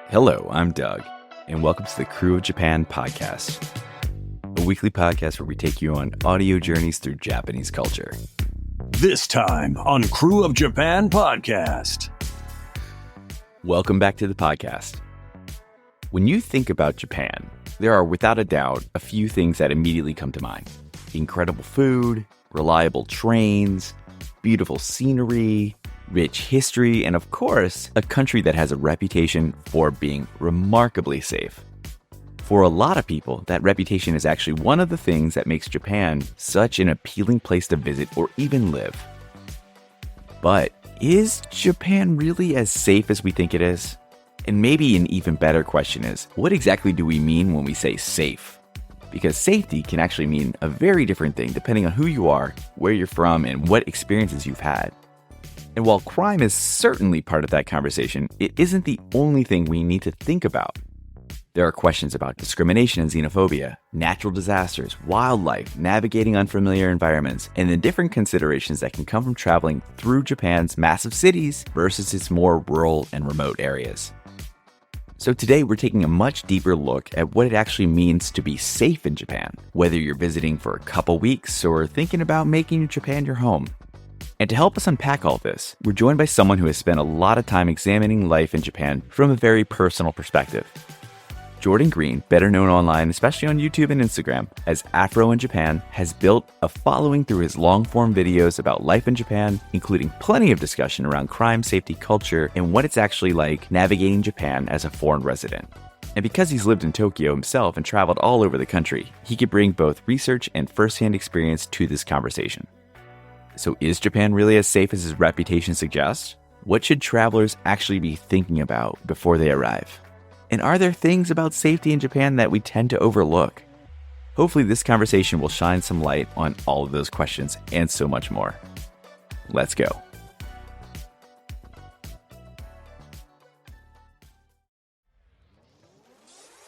Hello, I'm Doug, and welcome to the Krewe of Japan podcast, a weekly podcast where we take you on audio journeys through Japanese culture. This time on Krewe of Japan podcast. Welcome back to the podcast. When you think about Japan, there are without a doubt a few things that immediately come to mind. Incredible food, reliable trains, beautiful scenery, rich history, and of course, a country that has a reputation for being remarkably safe. For a lot of people, that reputation is actually one of the things that makes Japan such an appealing place to visit or even live. But is Japan really as safe as we think it is? And maybe an even better question is, what exactly do we mean when we say safe? Because safety can actually mean a very different thing depending on who you are, where you're from, and what experiences you've had. And while crime is certainly part of that conversation, it isn't the only thing we need to think about. There are questions about discrimination and xenophobia, natural disasters, wildlife, navigating unfamiliar environments, and the different considerations that can come from traveling through Japan's massive cities versus its more rural and remote areas. So today we're taking a much deeper look at what it actually means to be safe in Japan, whether you're visiting for a couple weeks or thinking about making Japan your home. And to help us unpack all this, we're joined by someone who has spent a lot of time examining life in Japan from a very personal perspective. Jordan Green, better known online, especially on YouTube and Instagram, as AfroInJapan, has built a following through his long-form videos about life in Japan, including plenty of discussion around crime, safety, culture, and what it's actually like navigating Japan as a foreign resident. And because he's lived in Tokyo himself and traveled all over the country, he could bring both research and firsthand experience to this conversation. So is Japan really as safe as his reputation suggests? What should travelers actually be thinking about before they arrive? And are there things about safety in Japan that we tend to overlook? Hopefully this conversation will shine some light on all of those questions and so much more. Let's go.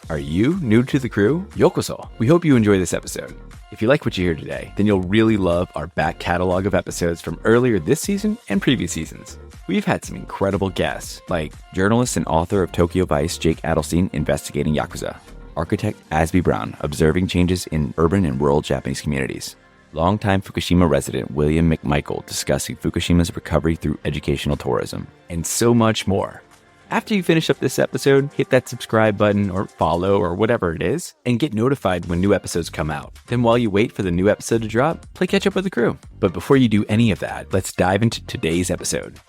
Are you new to the Krewe? Yokoso. We hope you enjoy this episode. If you like what you hear today, then you'll really love our back catalog of episodes from earlier this season and previous seasons. We've had some incredible guests, like journalist and author of Tokyo Vice Jake Adelstein investigating Yakuza, architect Asby Brown observing changes in urban and rural Japanese communities, longtime Fukushima resident William McMichael discussing Fukushima's recovery through educational tourism, and so much more. After you finish up this episode, hit that subscribe button or follow or whatever it is, and get notified when new episodes come out. Then while you wait for the new episode to drop, play catch up with the Krewe. But before you do any of that, let's dive into today's episode.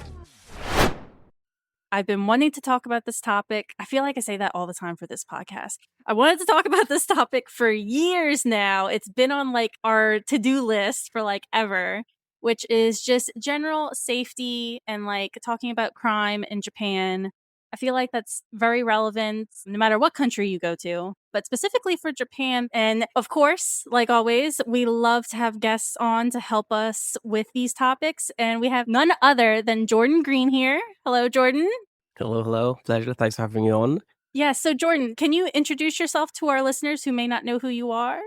I've been wanting to talk about this topic. I feel like I say that all the time for this podcast. I wanted to talk about this topic for years now. It's been on our to-do list for ever, which is just general safety and talking about crime in Japan. I feel like that's very relevant no matter what country you go to, but specifically for Japan. And of course, like always, we love to have guests on to help us with these topics. And we have none other than Jordan Green here. Hello, Jordan. Hello. Pleasure. Thanks for having me on. Yeah, so Jordan, can you introduce yourself to our listeners who may not know who you are?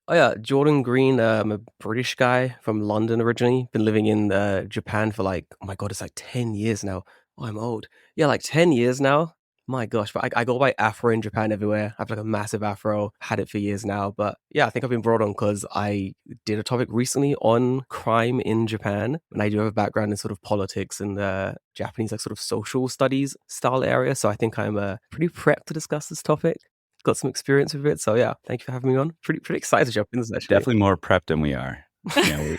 Oh yeah, Jordan Green. I'm a British guy from London originally. Been living in Japan for oh my God, it's 10 years now. Oh, I'm old. Yeah, 10 years now. My gosh, but I go by AfroInJapan everywhere. I have a massive afro, had it for years now. But yeah, I think I've been brought on because I did a topic recently on crime in Japan. And I do have a background in sort of politics and Japanese sort of social studies style area. So I think I'm pretty prepped to discuss this topic. Got some experience with it. So yeah, thank you for having me on. Pretty excited to jump in this actually. Definitely more prepped than we are. Yeah,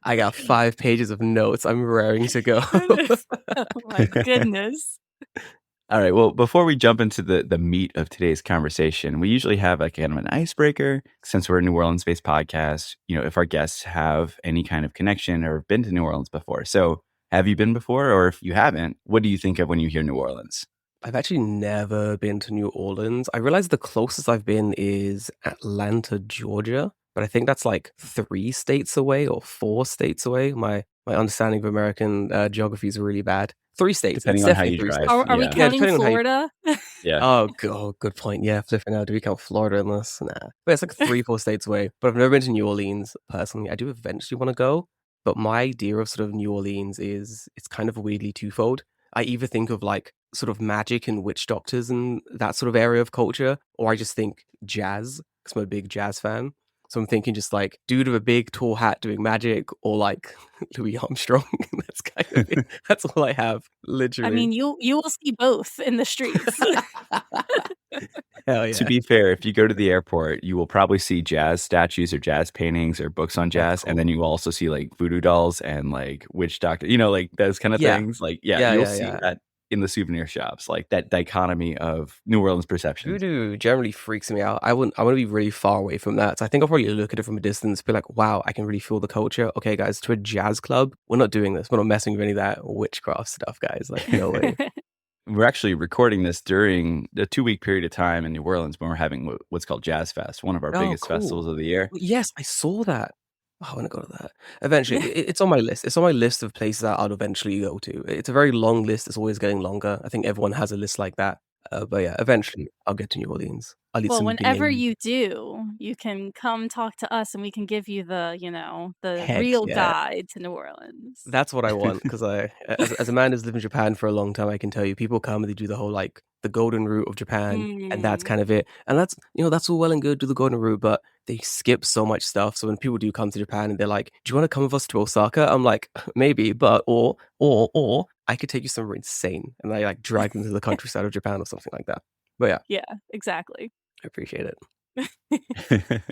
I got 5 pages of notes. I'm raring to go. Oh my goodness. All right. Well, before we jump into the meat of today's conversation, we usually have kind of an icebreaker. Since we're a New Orleans-based podcast, if our guests have any kind of connection or been to New Orleans before. So have you been before? Or if you haven't, what do you think of when you hear New Orleans? I've actually never been to New Orleans. I realize the closest I've been is Atlanta, Georgia. But I think that's 3 states away or 4 states away. My understanding of American geography is really bad. 3 states. Depending on how you drive. Are we counting Florida? Yeah. Oh, good point. Yeah, flipping out. Do we count Florida in this? Nah. But it's 3-4 states away. But I've never been to New Orleans personally. I do eventually want to go. But my idea of sort of New Orleans is it's kind of weirdly twofold. I either think of like sort of magic and witch doctors and that sort of area of culture, or I just think jazz because I'm a big jazz fan. So I'm thinking just like dude with a big tall hat doing magic, or like Louis Armstrong. That's kind of it. That's all I have, literally. I mean, you will see both in the streets. Hell yeah. To be fair, if you go to the airport, you will probably see jazz statues or jazz paintings or books on jazz, and then you will also see like voodoo dolls and like witch doctor, like those kind of things. Like, you'll see that in the souvenir shops, like that dichotomy of New Orleans perception. Voodoo generally freaks me out. I want to be really far away from that. So I think I'll probably look at it from a distance, be like, wow, I can really feel the culture. Okay, guys, to a jazz club, we're not doing this. We're not messing with any of that witchcraft stuff, guys. Like, no way. We're actually recording this during a 2-week period of time in New Orleans when we're having what's called Jazz Fest, one of our biggest festivals of the year. Yes, I saw that. Oh, I want to go to that. Eventually, it's on my list. It's on my list of places that I'll eventually go to. It's a very long list. It's always getting longer. I think everyone has a list like that. But yeah, eventually I'll get to New Orleans. I'll eat Well, some whenever bean. you do, you can come talk to us and we can give you the, the Heck real yeah. guide to New Orleans. That's what I want, because as a man who's lived in Japan for a long time, I can tell you, people come and they do the whole like the golden route of Japan, and that's kind of it. And that's that's all well and good, do the golden route, but they skip so much stuff. So when people do come to Japan and they're like, "Do you want to come with us to Osaka?" I'm like, maybe, but or I could take you somewhere insane, and I like drag them to the countryside of Japan or something like that. But yeah, exactly. I appreciate it.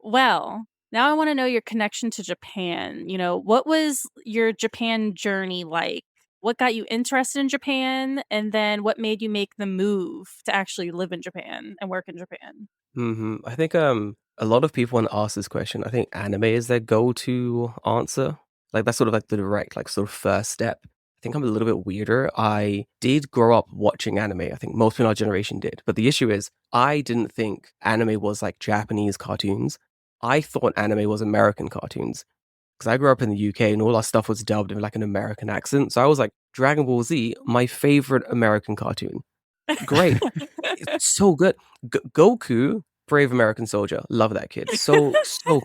Well, now I want to know your connection to Japan. What was your Japan journey like? What got you interested in Japan? And then what made you make the move to actually live in Japan and work in Japan? I think a lot of people want to ask this question. I think anime is their go-to answer. Like that's sort of like the direct, like sort of first step. I think I'm a little bit weirder. I did grow up watching anime. I think most people in our generation did. But the issue is I didn't think anime was like Japanese cartoons. I thought anime was American cartoons. Because I grew up in the UK and all our stuff was dubbed in like an American accent. So I was like, Dragon Ball Z, my favorite American cartoon. Great. It's so good. Goku, Brave American Soldier. Love that kid. So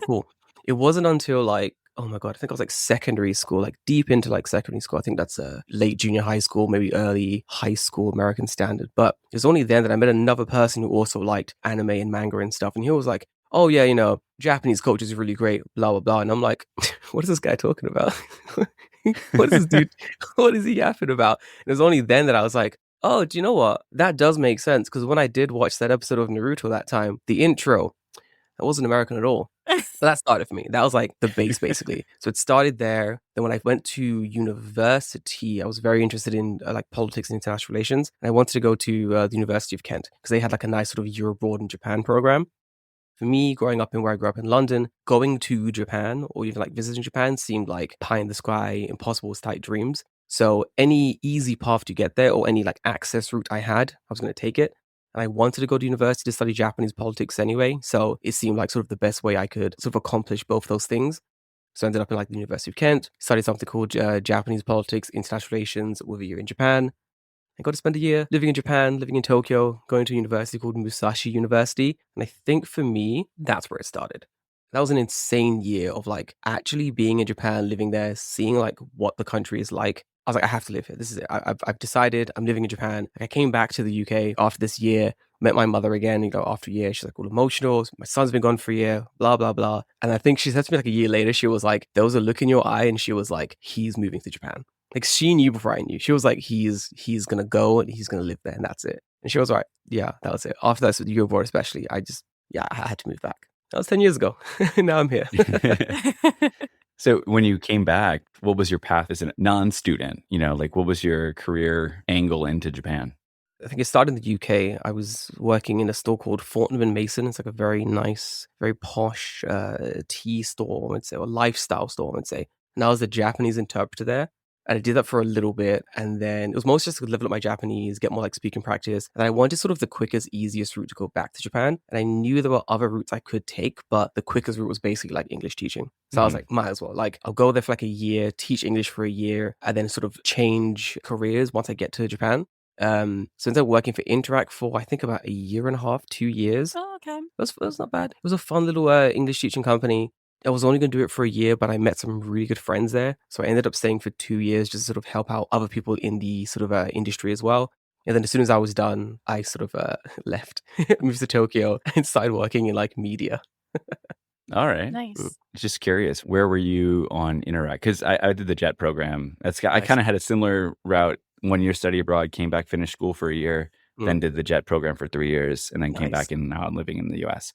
cool. It wasn't until like, oh my God, I think I was like secondary school, like deep into like secondary school. I think that's late junior high school, maybe early high school American standard. But it was only then that I met another person who also liked anime and manga and stuff. And he was like, oh yeah, Japanese culture is really great, blah, blah, blah. And I'm like, what is this guy talking about? What is this dude? What is he yapping about? And it was only then that I was like, oh, do you know what? That does make sense. Because when I did watch that episode of Naruto that time, the intro, that wasn't American at all. But that started for me. That was like the base, basically. So it started there. Then when I went to university, I was very interested in like politics and international relations. And I wanted to go to the University of Kent because they had like a nice sort of Eurobroad in Japan program. For me, growing up in where I grew up in London, going to Japan or even like visiting Japan seemed like pie in the sky, impossible type dreams. So any easy path to get there or any like access route I had, I was going to take it. And I wanted to go to university to study Japanese politics anyway. So it seemed like sort of the best way I could sort of accomplish both those things. So I ended up in like the University of Kent, studied something called Japanese politics, international relations with a year in Japan. I got to spend a year living in Japan, living in Tokyo, going to a university called Musashi University. And I think for me, that's where it started. That was an insane year of like actually being in Japan, living there, seeing like what the country is like. I was like, I have to live here. This is it. I've decided I'm living in Japan. Like I came back to the UK after this year, met my mother again, after a year. She's like all emotional. My son's been gone for a year, blah, blah, blah. And I think she said to me like a year later, she was like, there was a look in your eye and she was like, he's moving to Japan. Like she knew before I knew. She was like, he's going to go and he's going to live there and that's it. And she was right. Yeah, that was it. After that, with Eurobroad especially, I had to move back. That was 10 years ago. Now I'm here. So when you came back, what was your path as a non-student? Like what was your career angle into Japan? I think it started in the UK. I was working in a store called Fortnum & Mason. It's like a very nice, very posh tea store, I would say, or lifestyle store, I would say. And I was a Japanese interpreter there. And I did that for a little bit. And then it was mostly just to level up my Japanese, get more like speaking practice. And I wanted sort of the quickest, easiest route to go back to Japan. And I knew there were other routes I could take, but the quickest route was basically like English teaching. So I was like, might as well. Like, I'll go there for like a year, teach English for a year, and then sort of change careers once I get to Japan. So I ended up working for Interact for, I think, about a year and a half, 2 years. Oh, okay. It was not bad. It was a fun little English teaching company. I was only going to do it for a year, but I met some really good friends there. So I ended up staying for 2 years just to sort of help out other people in the sort of industry as well. And then as soon as I was done, I sort of left, moved to Tokyo and started working in like media. All right. Nice. Just curious, where were you on Interact? Because I did the JET program. I Nice. kind of had a similar route. 1 year study abroad, came back, finished school for a year, then Mm. did the JET program for 3 years, and then came Nice. back, and now I'm living in the US.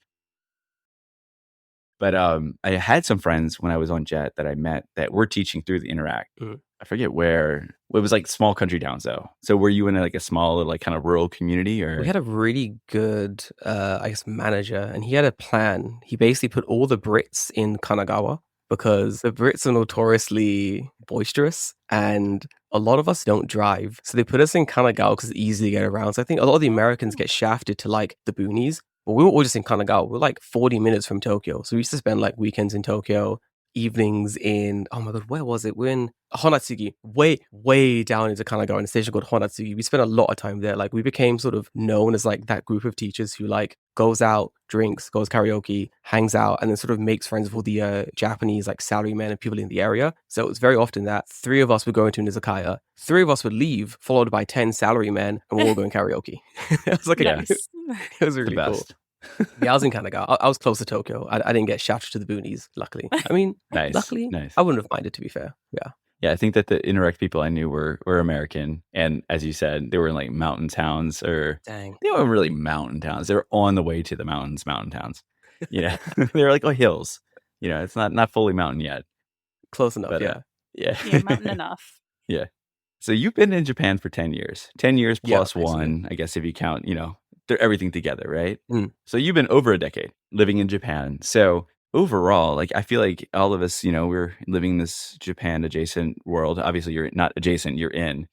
But I had some friends when I was on JET that I met that were teaching through the Interact. Mm. I forget where. It was like small country towns though. So were you in like a small, like kind of rural community, or? We had a really good, I guess, manager, and he had a plan. He basically put all the Brits in Kanagawa because the Brits are notoriously boisterous, and a lot of us don't drive. So they put us in Kanagawa because it's easy to get around. So I think a lot of the Americans get shafted to like the boonies, but we were all just in Kanagawa. We're like 40 minutes from Tokyo. So we used to spend like weekends in Tokyo, evenings in, oh my God, where was it? We're in Honatsugi, way down into Kanagawa in a station called Honatsugi. We spent a lot of time there. Like we became sort of known as like that group of teachers who like goes out, drinks, goes karaoke, hangs out, and then sort of makes friends with all the Japanese like salarymen and people in the area. So it was very often that 3 of us would go into an izakaya, 3 of us would leave, followed by 10 salarymen, and we're all going karaoke. It was like Yeah. it was really The cool. best. Yeah, I was in Kanagawa. I was close to Tokyo. I didn't get shafted to the boonies, luckily. I mean, luckily, Nice. I wouldn't have minded, to be fair. Yeah. Yeah, I think that the Interact people I knew were American, and as you said, they were in like mountain towns, or Dang. they weren't really mountain towns. They were on the way to the mountains, mountain towns. Yeah, they were like hills. It's not fully mountain yet. Close enough, But, yeah. Yeah, Yeah, mountain enough. Yeah. So you've been in Japan for 10 years. 10 years Yeah, plus basically. 1, I guess, if you count, everything together, right? Mm. So you've been over a decade living in Japan. So overall, like, I feel like all of us, we're living this Japan adjacent world. Obviously, you're not adjacent, you're in.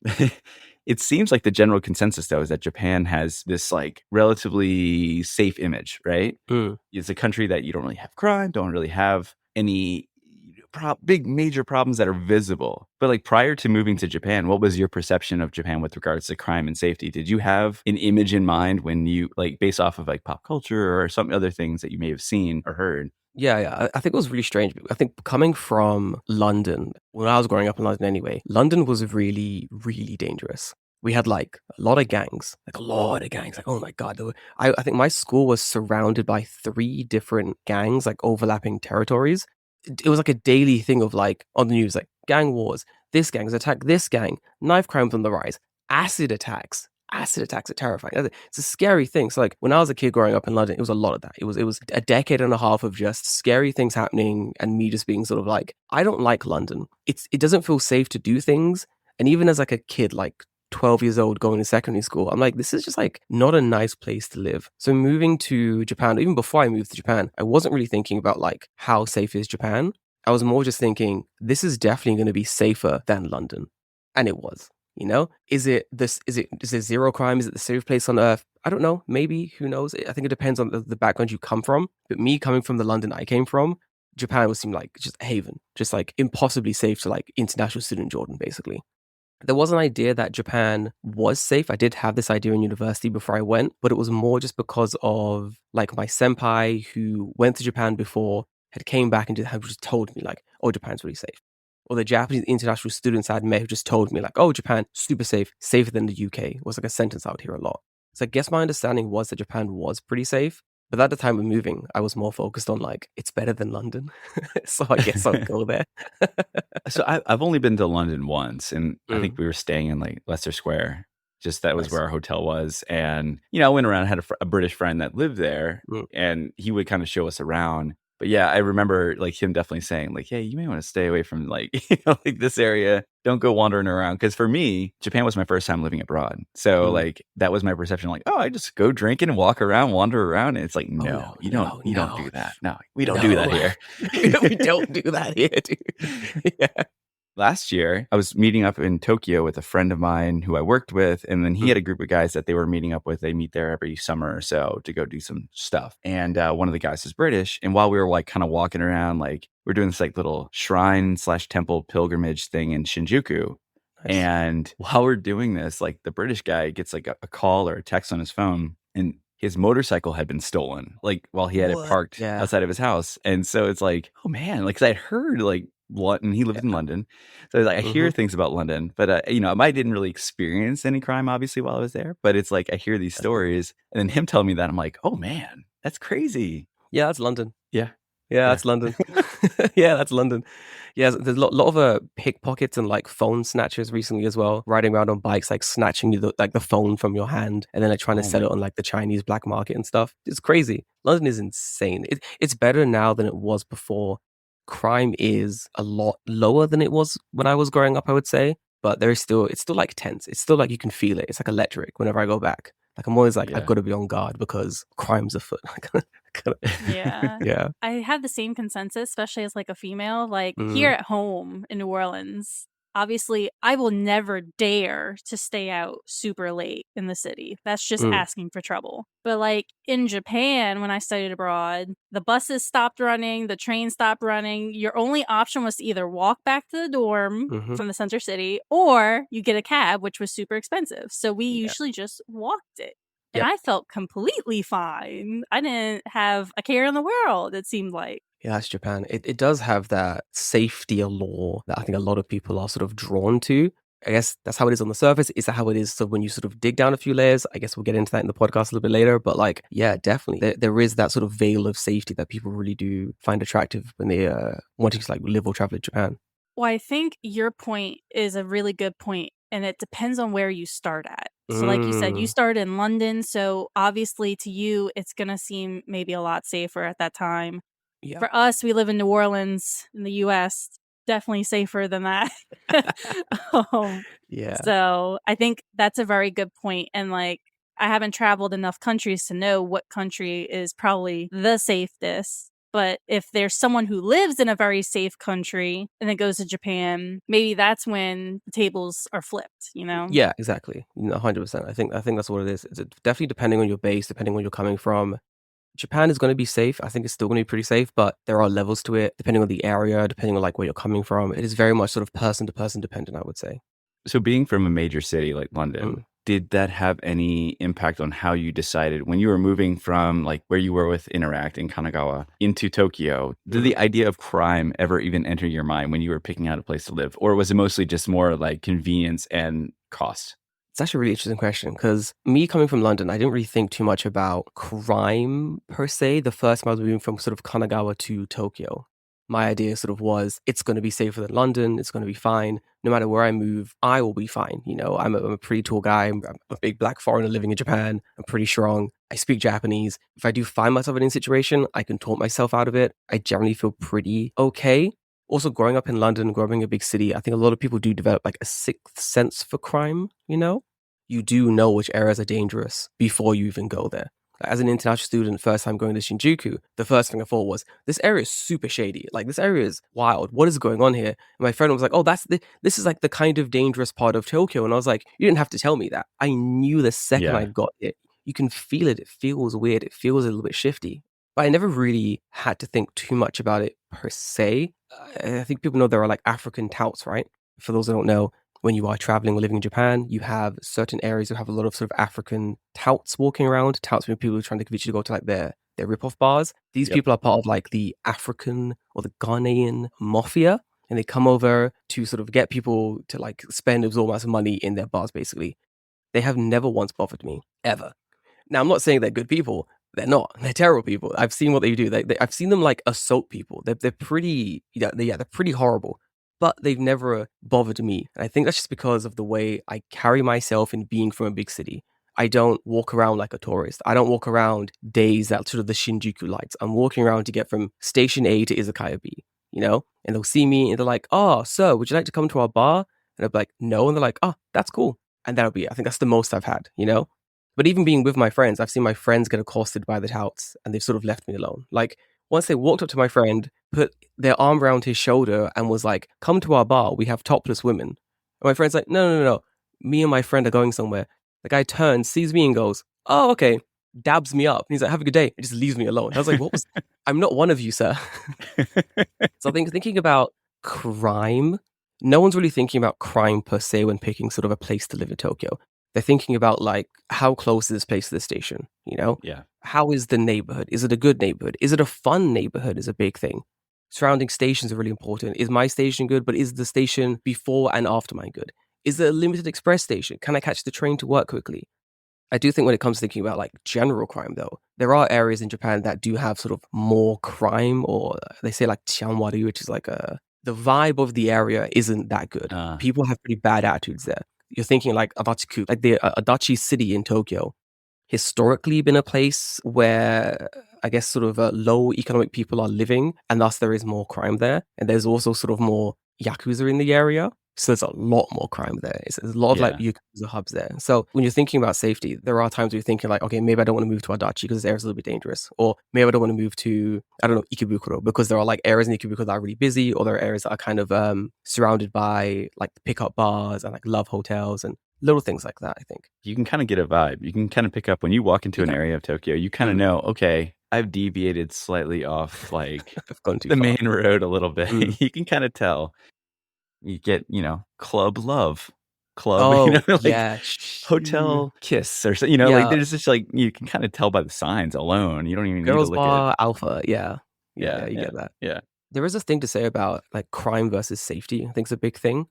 It seems like the general consensus, though, is that Japan has this like relatively safe image, right? Mm. It's a country that you don't really have crime, don't really have any big major problems that are visible. But like prior to moving to Japan, what was your perception of Japan with regards to crime and safety? Did you have an image in mind when you like based off of like pop culture or some other things that you may have seen or heard? Yeah. I think it was really strange. I think coming from London, when I was growing up in London anyway, London was really, really dangerous. We had like a lot of gangs. Like, oh my God. I think my school was surrounded by 3 different gangs, like overlapping territories. It was like a daily thing of like on the news, like gang wars. This gang has attacked this gang. Knife crimes on the rise. Acid attacks. Acid attacks are terrifying. It's a scary thing. So like when I was a kid growing up in London, it was a lot of that. It was a decade and a half of just scary things happening and me just being sort of like, I don't like London. It doesn't feel safe to do things. And even as like a kid, like 12 years old going to secondary school, I'm like, this is just like not a nice place to live. So moving to Japan, even before I moved to Japan, I wasn't really thinking about like how safe is Japan. I was more just thinking this is definitely going to be safer than London. And it was, is it zero crime? Is it the safest place on earth? I don't know. Maybe, who knows? I think it depends on the background you come from. But me coming from the London I came from, Japan would seem like just a haven, just like impossibly safe to like international student Jordan, basically. There was an idea that Japan was safe. I did have this idea in university before I went, but it was more just because of like my senpai who went to Japan before had came back and had just told me like, oh, Japan's really safe. Or the Japanese international students I'd met who just told me like, oh, Japan, super safe, safer than the UK. It was like a sentence I would hear a lot. So I guess my understanding was that Japan was pretty safe. But at the time of moving, I was more focused on like, it's better than London. So I guess I'll go there. So I've only been to London once, and I think Mm. we were staying in like Leicester Square. Just that was Nice. where our hotel was. And, I went around, I had a British friend that lived there, Mm. and he would kind of show us around. But yeah, I remember like him definitely saying like, hey, you may want to stay away from like, like this area. Don't go wandering around. Because for me, Japan was my first time living abroad. So like that was my perception. Like, oh, I just go drinking and walk around, wander around. And it's like, no, you don't do that. No, we don't do that here. We don't do that here, dude. Yeah. Last year, I was meeting up in Tokyo with a friend of mine who I worked with. And then he had a group of guys that they were meeting up with. They meet there every summer or so to go do some stuff. And one of the guys is British. And while we were like kind of walking around, like we're doing this like little shrine/temple pilgrimage thing in Shinjuku. Nice. And while we're doing this, like the British guy gets like a call or a text on his phone. And his motorcycle had been stolen, like while he had it parked Yeah. outside of his house. And so it's like, oh man, like 'cause I'd heard like London, he lived in London. So like, I hear things about London, but you know, I didn't really experience any crime obviously while I was there, but it's like I hear these stories and then him telling me that I'm like, oh man, that's crazy. Yeah, that's London. Yeah. Yeah, that's London. Yeah, that's London. Yeah, there's a lot of pickpockets and like phone snatchers recently as well, riding around on bikes, like snatching you the phone from your hand and then like trying to sell it on like the Chinese black market and stuff. It's crazy. London is insane. It's better now than it was before. Crime is a lot lower than it was when I was growing up, I would say, but it's still like tense. It's still like you can feel it. It's like electric whenever I go back. Like I'm always like, I've got to be on guard because crime's afoot. Yeah. Yeah. I have the same consensus, especially as like a female. Like here at home in New Orleans, obviously I will never dare to stay out super late in the city. That's just asking for trouble. But like in Japan, when I studied abroad, the buses stopped running, the train stopped running. Your only option was to either walk back to the dorm from the center city or you get a cab, which was super expensive. So we usually just walked it. And I felt completely fine. I didn't have a care in the world, it seemed like. Yeah, that's Japan. It does have that safety allure that I think a lot of people are sort of drawn to. I guess that's how it is on the surface. Is that how it is? So when you sort of dig down a few layers, I guess we'll get into that in the podcast a little bit later. But like, yeah, definitely. There is that sort of veil of safety that people really do find attractive when they wanting to like live or travel in Japan. Well, I think your point is a really good point, and it depends on where you start at. So like you said, you started in London, so obviously to you, it's going to seem maybe a lot safer at that time. Yeah. For us, we live in New Orleans in the U.S., definitely safer than that. Yeah. So I think that's a very good point. And like, I haven't traveled enough countries to know what country is probably the safest. But if there's someone who lives in a very safe country and then goes to Japan, maybe that's when the tables are flipped, you know? Yeah, exactly. 100%. I think that's what it is. It's definitely depending on your base, depending on where you're coming from. Japan is going to be safe. I think it's still going to be pretty safe, but there are levels to it, depending on the area, depending on like where you're coming from. It is very much sort of person to person dependent, I would say. So being from a major city like London, did that have any impact on how you decided when you were moving from like where you were with Interact in Kanagawa into Tokyo? Did the idea of crime ever even enter your mind when you were picking out a place to live? Or was it mostly just more like convenience and cost? It's actually a really interesting question because me coming from London, I didn't really think too much about crime per se. The first time I was moving from sort of Kanagawa to Tokyo, my idea sort of was it's going to be safer than London. It's going to be fine. No matter where I move, I will be fine. You know, I'm a pretty tall guy. I'm a big black foreigner living in Japan. I'm pretty strong. I speak Japanese. If I do find myself in a situation, I can talk myself out of it. I generally feel pretty okay. Also, growing up in London, growing in a big city, I think a lot of people do develop like a sixth sense for crime, you know? You do know which areas are dangerous before you even go there. As an international student, first time going to Shinjuku, the first thing I thought was, this area is super shady. Like, this area is wild. What is going on here? And my friend was like, oh, this is like the kind of dangerous part of Tokyo. And I was like, you didn't have to tell me that. I knew the second I got it. You can feel it. It feels weird. It feels a little bit shifty. But I never really had to think too much about it per se. I think people know there are like African touts, right? For those that don't know, when you are traveling or living in Japan, you have certain areas that have a lot of sort of African touts walking around. Touts mean people who are trying to convince you to go to like their rip-off bars. These people are part of like the African or the Ghanaian mafia. And they come over to sort of get people to like spend absurd amounts of money in their bars, basically. They have never once bothered me, ever. Now, I'm not saying they're good people. They're not. They're terrible people. I've seen what they do. I've seen them like assault people. They're pretty, they're pretty horrible. But they've never bothered me. And I think that's just because of the way I carry myself in being from a big city. I don't walk around like a tourist. I don't walk around days at sort of the Shinjuku lights. I'm walking around to get from station A to Izakaya B, you know? And they'll see me and they're like, oh, sir, would you like to come to our bar? And I'll be like, no. And they're like, oh, that's cool. And that'll be it. I think that's the most I've had, you know? But even being with my friends, I've seen my friends get accosted by the touts and they've sort of left me alone. Like, once they walked up to my friend, put their arm around his shoulder and was like, come to our bar, we have topless women. And my friend's like, no. Me and my friend are going somewhere. The guy turns, sees me and goes, oh, okay. Dabs me up. And he's like, have a good day. And just leaves me alone. I was like, I'm not one of you, sir. So I think thinking about crime, no one's really thinking about crime per se when picking sort of a place to live in Tokyo. They're thinking about like how close is this place to the station, you know? Yeah. How is the neighborhood? Is it a good neighborhood? Is it a fun neighborhood is a big thing. Surrounding stations are really important. Is my station good, but is the station before and after mine good? Is it a limited express station? Can I catch the train to work quickly? I do think when it comes to thinking about like general crime though, there are areas in Japan that do have sort of more crime, or they say like chianwari, which is like the vibe of the area isn't that good. People have pretty bad attitudes there. You're thinking like Adachi-ku, like the Adachi city in Tokyo, historically been a place where I guess sort of low economic people are living, and thus there is more crime there. And there's also sort of more yakuza in the area. So there's a lot more crime there. There's a lot of like yakuza hubs there. So when you're thinking about safety, there are times where you're thinking like, okay, maybe I don't want to move to Adachi because this area is a little bit dangerous. Or maybe I don't want to move to, I don't know, Ikebukuro because there are like areas in Ikebukuro that are really busy, or there are areas that are kind of surrounded by like pickup bars and like love hotels and little things like that, I think. You can kind of get a vibe. You can kind of pick up when you walk into an area of Tokyo, you kind of know, okay, I've deviated slightly off like I've gone too the far. main road a little bit. You can kind of tell. You get, club love, club, like hotel kiss or something, like there's just like, you can kind of tell by the signs alone. You don't even Girls need to look bar, at alpha. Yeah, you get that. Yeah. There is a thing to say about like crime versus safety. I think it's a big thing.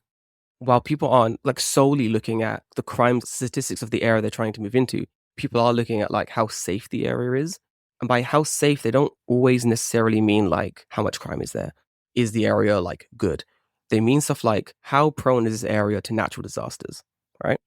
While people aren't like solely looking at the crime statistics of the area they're trying to move into, people are looking at like how safe the area is. And by how safe, they don't always necessarily mean like how much crime is there. Is the area like good? They mean stuff like how prone is this area to natural disasters, right?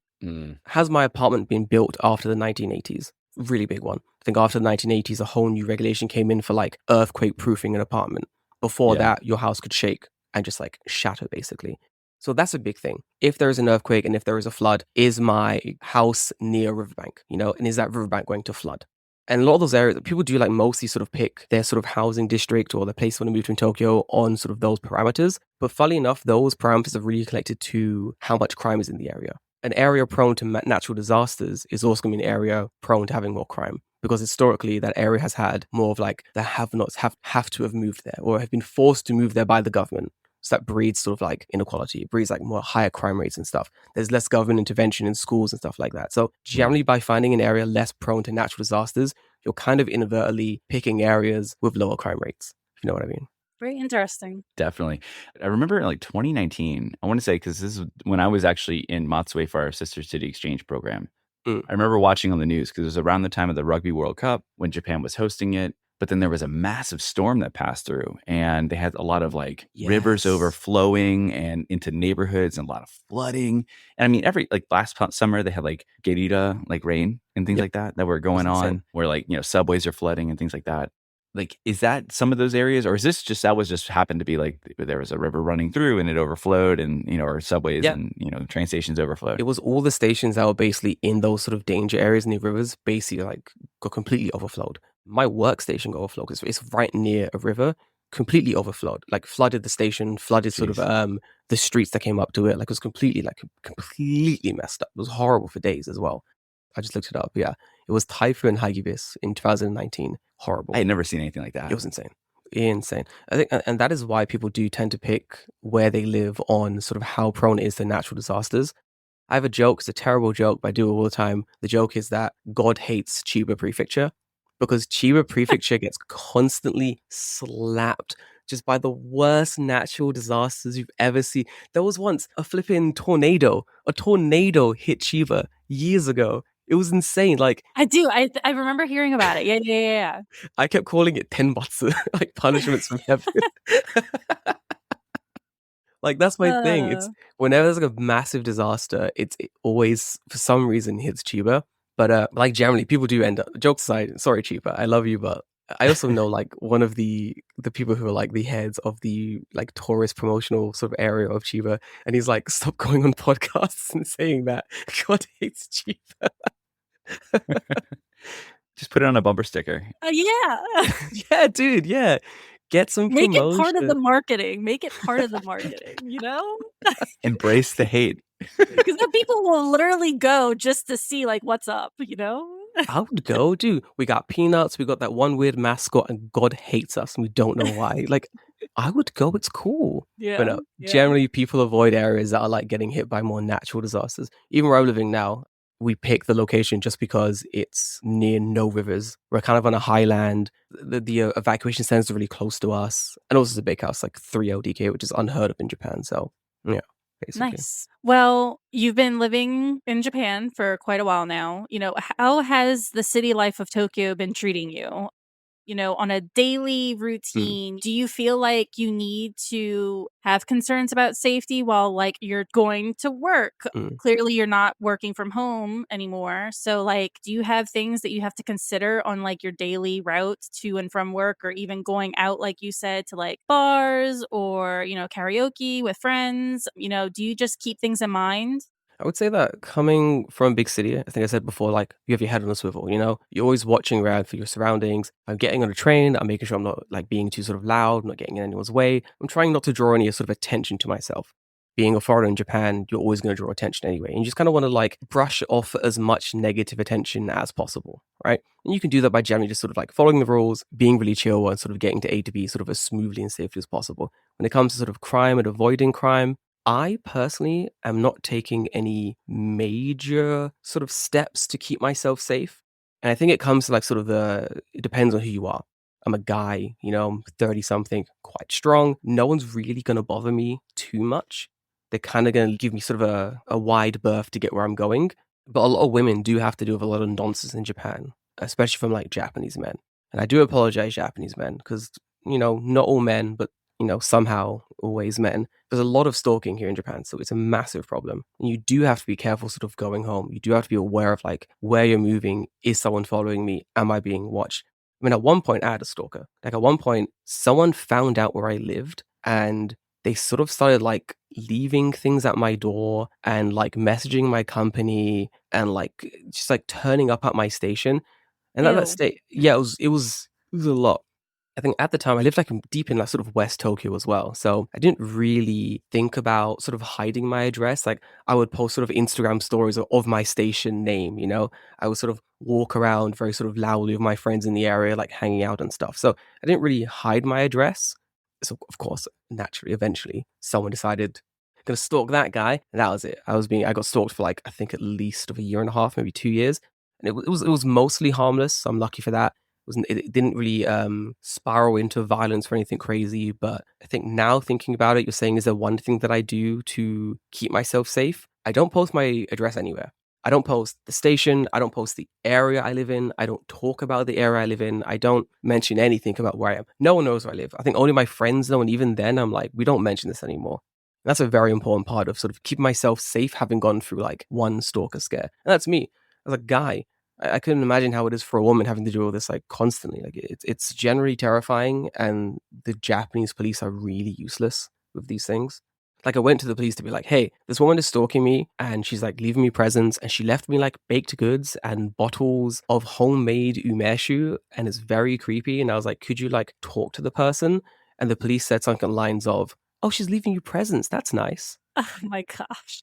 Has my apartment been built after the 1980s? Really big one. I think after the 1980s, a whole new regulation came in for like earthquake proofing an apartment. Before that, your house could shake and just like shatter basically. So that's a big thing. If there is an earthquake and if there is a flood, is my house near a riverbank, and is that riverbank going to flood? And a lot of those areas, people do like mostly sort of pick their sort of housing district or the place they want to move to in Tokyo on sort of those parameters. But funnily enough, those parameters are really connected to how much crime is in the area. An area prone to natural disasters is also going to be an area prone to having more crime. Because historically, that area has had more of like the have-nots have to have moved there or have been forced to move there by the government. So that breeds sort of like inequality. It breeds like more higher crime rates and stuff. There's less government intervention in schools and stuff like that. So generally by finding an area less prone to natural disasters, you're kind of inadvertently picking areas with lower crime rates, if you know what I mean. Very interesting. Definitely. I remember in like 2019, I want to say, because this is when I was actually in Matsue for our Sister City exchange program. I remember watching on the news because it was around the time of the Rugby World Cup when Japan was hosting it. But then there was a massive storm that passed through, and they had a lot of like rivers overflowing and into neighborhoods and a lot of flooding. And I mean, every like last summer they had like gerita, like rain and things like that were going on, where like subways are flooding and things like that. Like, is that some of those areas, or is this just that was just happened to be like there was a river running through and it overflowed, and or subways and train stations overflowed? It was all the stations that were basically in those sort of danger areas near rivers basically like got completely overflowed. My workstation got overflowed because it's right near a river, completely overflowed, like flooded the station, flooded sort of the streets that came up to it. Like it was completely messed up. It was horrible for days as well. I just looked it up. Yeah, it was Typhoon Hagibis in 2019. Horrible. I had never seen anything like that. It was insane. I think, and that is why people do tend to pick where they live on sort of how prone it is to natural disasters. I have a joke. It's a terrible joke, but I do it all the time. The joke is that God hates Chiba Prefecture because Chiba Prefecture gets constantly slapped just by the worst natural disasters you've ever seen. There was once a flipping tornado. A tornado hit Chiba years ago. It was insane. Like I do. I remember hearing about it. Yeah. I kept calling it tenbatsu, like punishments from heaven. Like that's my thing. It's whenever there's like a massive disaster, it always for some reason hits Chiba. But like generally, people do end up. Jokes aside, sorry Chiba, I love you, but I also know like one of the people who are like the heads of the like tourist promotional sort of area of Chiba, and he's like, stop going on podcasts and saying that God hates Chiba. Just put it on a bumper sticker. Yeah, dude. Yeah, get some promotion. Make it part of the marketing. Embrace the hate. Because the people will literally go just to see like what's up. I would go, dude. We got peanuts. We got that one weird mascot, and God hates us, and we don't know why. Like, I would go. It's cool. Yeah. But no, generally, people avoid areas that are like getting hit by more natural disasters. Even where I'm living now, we pick the location just because it's near no rivers. We're kind of on a highland. The evacuation centers are really close to us. And also it's a big house, like 3 LDK, which is unheard of in Japan. So, yeah, basically. Nice. Well, you've been living in Japan for quite a while now. How has the city life of Tokyo been treating you? On a daily routine, do you feel like you need to have concerns about safety while like you're going to work? Clearly you're not working from home anymore. So like, do you have things that you have to consider on like your daily route to and from work, or even going out, like you said, to like bars or, karaoke with friends? Do you just keep things in mind? I would say that coming from a big city, I think I said before, like you have your head on a swivel, you're always watching around for your surroundings. I'm getting on a train, I'm making sure I'm not like being too sort of loud, not getting in anyone's way. I'm trying not to draw any sort of attention to myself. Being a foreigner in Japan, you're always going to draw attention anyway. And you just kind of want to like brush off as much negative attention as possible, right? And you can do that by generally just sort of like following the rules, being really chill and sort of getting to A to B sort of as smoothly and safely as possible. When it comes to sort of crime and avoiding crime, I personally am not taking any major sort of steps to keep myself safe. And I think it comes to like sort of it depends on who you are. I'm a guy, I'm 30 something, quite strong. No one's really going to bother me too much. They're kind of going to give me sort of a wide berth to get where I'm going. But a lot of women do have to do with a lot of nonsense in Japan, especially from like Japanese men. And I do apologize, Japanese men, because, not all men, but somehow always men. There's a lot of stalking here in Japan, so it's a massive problem. And you do have to be careful sort of going home. You do have to be aware of like where you're moving. Is someone following me? Am I being watched? I mean, at one point I had a stalker. Like at one point, someone found out where I lived and they sort of started like leaving things at my door and like messaging my company and like just like turning up at my station. And at that state, yeah, it was a lot. I think at the time I lived like deep in like sort of West Tokyo as well. So I didn't really think about sort of hiding my address. Like I would post sort of Instagram stories of my station name, I would sort of walk around very sort of loudly with my friends in the area, like hanging out and stuff. So I didn't really hide my address. So of course, naturally, eventually someone decided gonna stalk that guy. And that was it. I got stalked for like, I think at least of a year and a half, maybe 2 years. And it was mostly harmless. So I'm lucky for that. It didn't really spiral into violence or anything crazy. But I think now thinking about it, you're saying, is there one thing that I do to keep myself safe? I don't post my address anywhere. I don't post the station. I don't post the area I live in. I don't talk about the area I live in. I don't mention anything about where I am. No one knows where I live. I think only my friends know. And even then, I'm like, we don't mention this anymore. That's a very important part of sort of keeping myself safe, having gone through like one stalker scare. And that's me as a guy. I couldn't imagine how it is for a woman having to do all this like constantly. Like it's generally terrifying, and the Japanese police are really useless with these things. Like I went to the police to be like, hey, this woman is stalking me and she's like leaving me presents, and she left me like baked goods and bottles of homemade umeshu, and it's very creepy. And I was like, could you like talk to the person? And the police said something along the lines of, oh, she's leaving you presents. That's nice. Oh my gosh.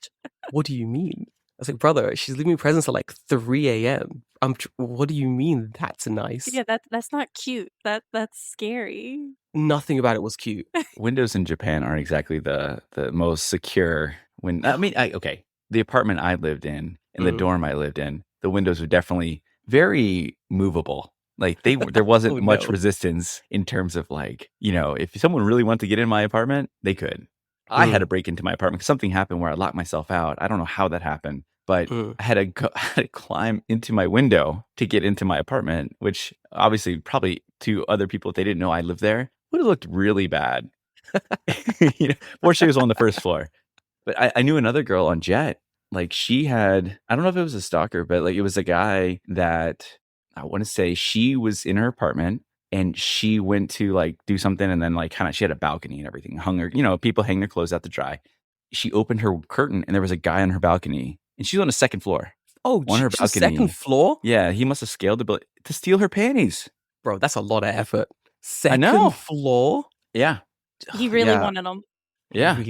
What do you mean? I was like, brother, she's leaving me presents at like 3 a.m. What do you mean that's nice? Yeah, that's not cute. That's scary. Nothing about it was cute. Windows in Japan aren't exactly the most secure. Okay, the apartment I lived in and the dorm I lived in, the windows were definitely very movable. Like there wasn't much resistance in terms of like, if someone really wanted to get in my apartment, they could. I had to break into my apartment because something happened where I locked myself out. I don't know how that happened, but I had to climb into my window to get into my apartment, which obviously probably to other people, if they didn't know I lived there, would have looked really bad. Fortunately, it was on the first floor. But I knew another girl on Jet. Like she had, I don't know if it was a stalker, but like it was a guy that I want to say she was in her apartment. And she went to like do something, and then like she had a balcony and everything. Hung her, people hang their clothes out to dry. She opened her curtain and there was a guy on her balcony, and she's on the second floor. Oh, on her balcony. Second floor? Yeah, he must have scaled the building to steal her panties. Bro, that's a lot of effort. Second floor? Yeah. He really wanted them. Yeah.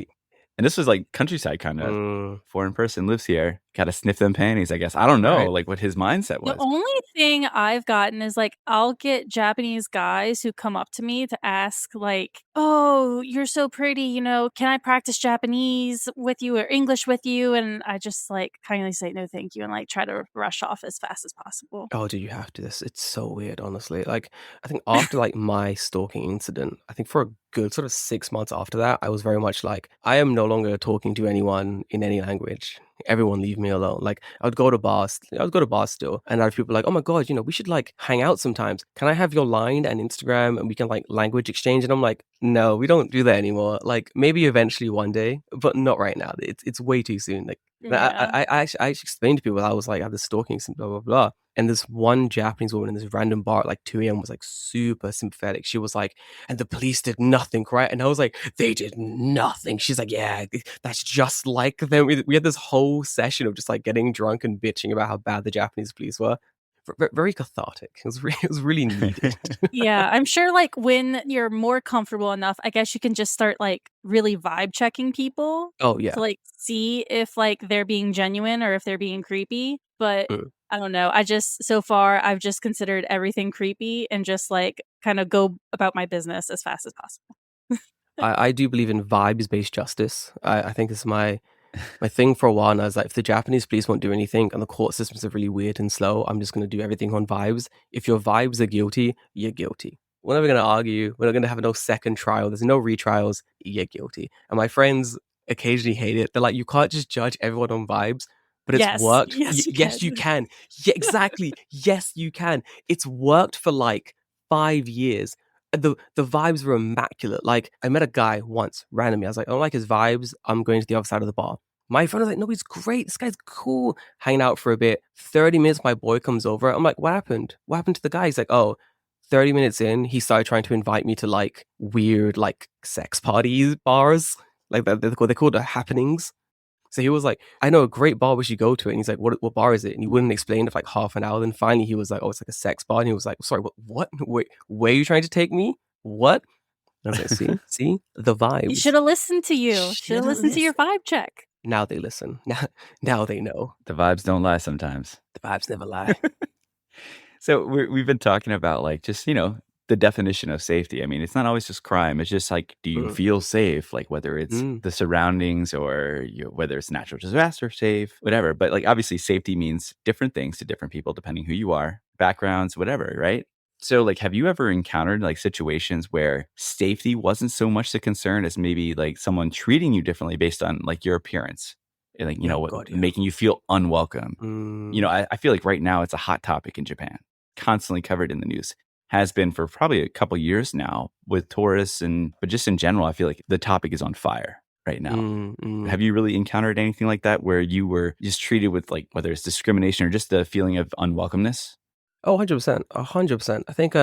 And this was like countryside kind of. Foreign person lives here. Got to sniff them panties, I guess. I don't know, like what his mindset was. The only thing I've gotten is like I'll get Japanese guys who come up to me to ask like, "Oh, you're so pretty, you know, can I practice Japanese with you or English with you?" And I just like kindly say no thank you and like try to rush off as fast as possible. Oh, do you have to? It's so weird, honestly. Like, I think after like my stalking incident, I think for a good sort of 6 months after that, I was very much like, I am no longer talking to anyone in any language. Everyone leave me alone. Like, I would go to bars still, and I'd have people like, oh my God, you know, we should like hang out sometimes. Can I have your line and Instagram and we can like language exchange? And I'm like, no, we don't do that anymore. Like, maybe eventually one day, but not right now. It's way too soon. Like, Yeah. I actually explained to people, I was like, I had this stalking, blah, blah, blah. And this one Japanese woman in this random bar at like 2 a.m. was like super sympathetic. She was like, and the police did nothing, right? And I was like, they did nothing. She's like, yeah, that's just like them. We had this whole session of just like getting drunk and bitching about how bad the Japanese police were. Very cathartic. It was really needed. Yeah, I'm sure like when you're more comfortable enough, I guess you can just start like really vibe checking people Oh, yeah. to like see if like they're being genuine or if they're being creepy. But I don't know. So far I've just considered everything creepy and just like kind of go about my business as fast as possible. I do believe in vibes-based justice. I think this is my thing for a while now. Is like, if the Japanese police won't do anything and the court systems are really weird and slow, I'm just going to do everything on vibes. If your vibes are guilty, you're guilty. We're never going to argue. We're not going to have no second trial. There's no retrials. You're guilty. And my friends occasionally hate it. They're like, you can't just judge everyone on vibes. But it's worked. Yes, you can. Yeah, exactly. Yes, you can. It's worked for like 5 years. The vibes were immaculate. Like, I met a guy once randomly. I was like, I don't like his vibes. I'm going to the other side of the bar. My friend was like, no, he's great. This guy's cool. Hanging out for a bit. 30 minutes, my boy comes over. I'm like, what happened? What happened to the guy? He's like, oh, 30 minutes in, he started trying to invite me to like weird like sex parties bars. Like they're called happenings. So he was like, I know a great bar we should go to it. And he's like, what bar is it? And he wouldn't explain it for like half an hour. Then finally he was like, oh, it's like a sex bar. And he was like, sorry, what? Wait, where are you trying to take me? What? And I was like, see, the vibes. You should have listened to you. Should have listened to your vibe check. Now they listen. Now they know. The vibes don't lie sometimes. The vibes never lie. So we've been talking about like just, you know, the definition of safety. I mean, it's not always just crime. It's just like, do you feel safe? Like whether it's the surroundings or whether it's natural disaster safe, whatever. But like obviously safety means different things to different people depending who you are, backgrounds, whatever, right? So like, have you ever encountered like situations where safety wasn't so much the concern as maybe like someone treating you differently based on like your appearance? And like, you know, making you feel unwelcome. You know, I feel like right now it's a hot topic in Japan, constantly covered in the news. Has been for probably a couple years now with tourists but just in general, I feel like the topic is on fire right now. Have you really encountered anything like that where you were just treated with like, whether it's discrimination or just the feeling of unwelcomeness? Oh, 100%. 100%. I think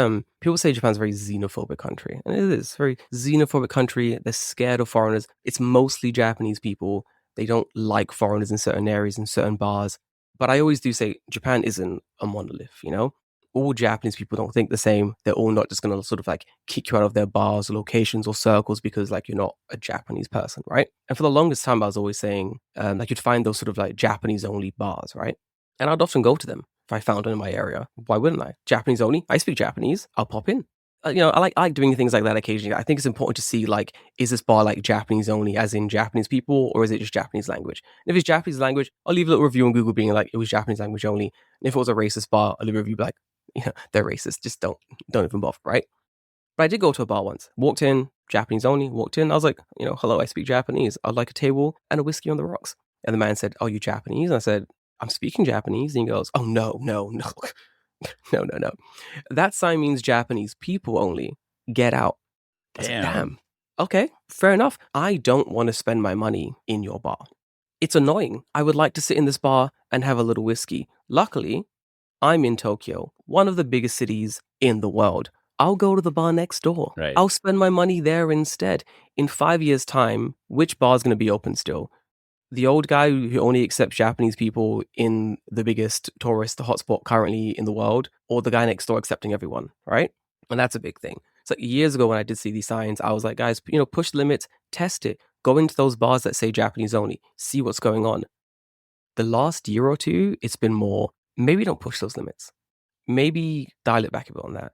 people say Japan's a very xenophobic country. And it is a very xenophobic country. They're scared of foreigners. It's mostly Japanese people. They don't like foreigners in certain areas, in certain bars. But I always do say Japan isn't a monolith, you know? All Japanese people don't think the same. They're all not just going to sort of like kick you out of their bars or locations or circles because like you're not a Japanese person, right? And for the longest time, I was always saying like you'd find those sort of like Japanese only bars, right? And I'd often go to them if I found one in my area. Why wouldn't I? Japanese only. I speak Japanese. I'll pop in. You know, I like doing things like that occasionally. I think it's important to see like, is this bar like Japanese only as in Japanese people or is it just Japanese language? And if it's Japanese language, I'll leave a little review on Google being like, it was Japanese language only. And if it was a racist bar, I'll leave a review like, you know, they're racist. Just don't even bother, right? But I did go to a bar once. Walked in, Japanese only. Walked in. I was like, you know, hello, I speak Japanese. I'd like a table and a whiskey on the rocks. And the man said, oh, you Japanese? And I said, I'm speaking Japanese. And he goes, oh, no. No. That sign means Japanese people only. Get out. I was like, damn. Okay, fair enough. I don't want to spend my money in your bar. It's annoying. I would like to sit in this bar and have a little whiskey. Luckily, I'm in Tokyo, one of the biggest cities in the world. I'll go to the bar next door. Right. I'll spend my money there instead. In 5 years' time, which bar is going to be open still? The old guy who only accepts Japanese people in the biggest tourist hotspot currently in the world, or the guy next door accepting everyone, right? And that's a big thing. So years ago when I did see these signs, I was like, guys, you know, push the limits, test it. Go into those bars that say Japanese only. See what's going on. The last year or two, it's been more, maybe don't push those limits. Maybe dial it back a bit on that.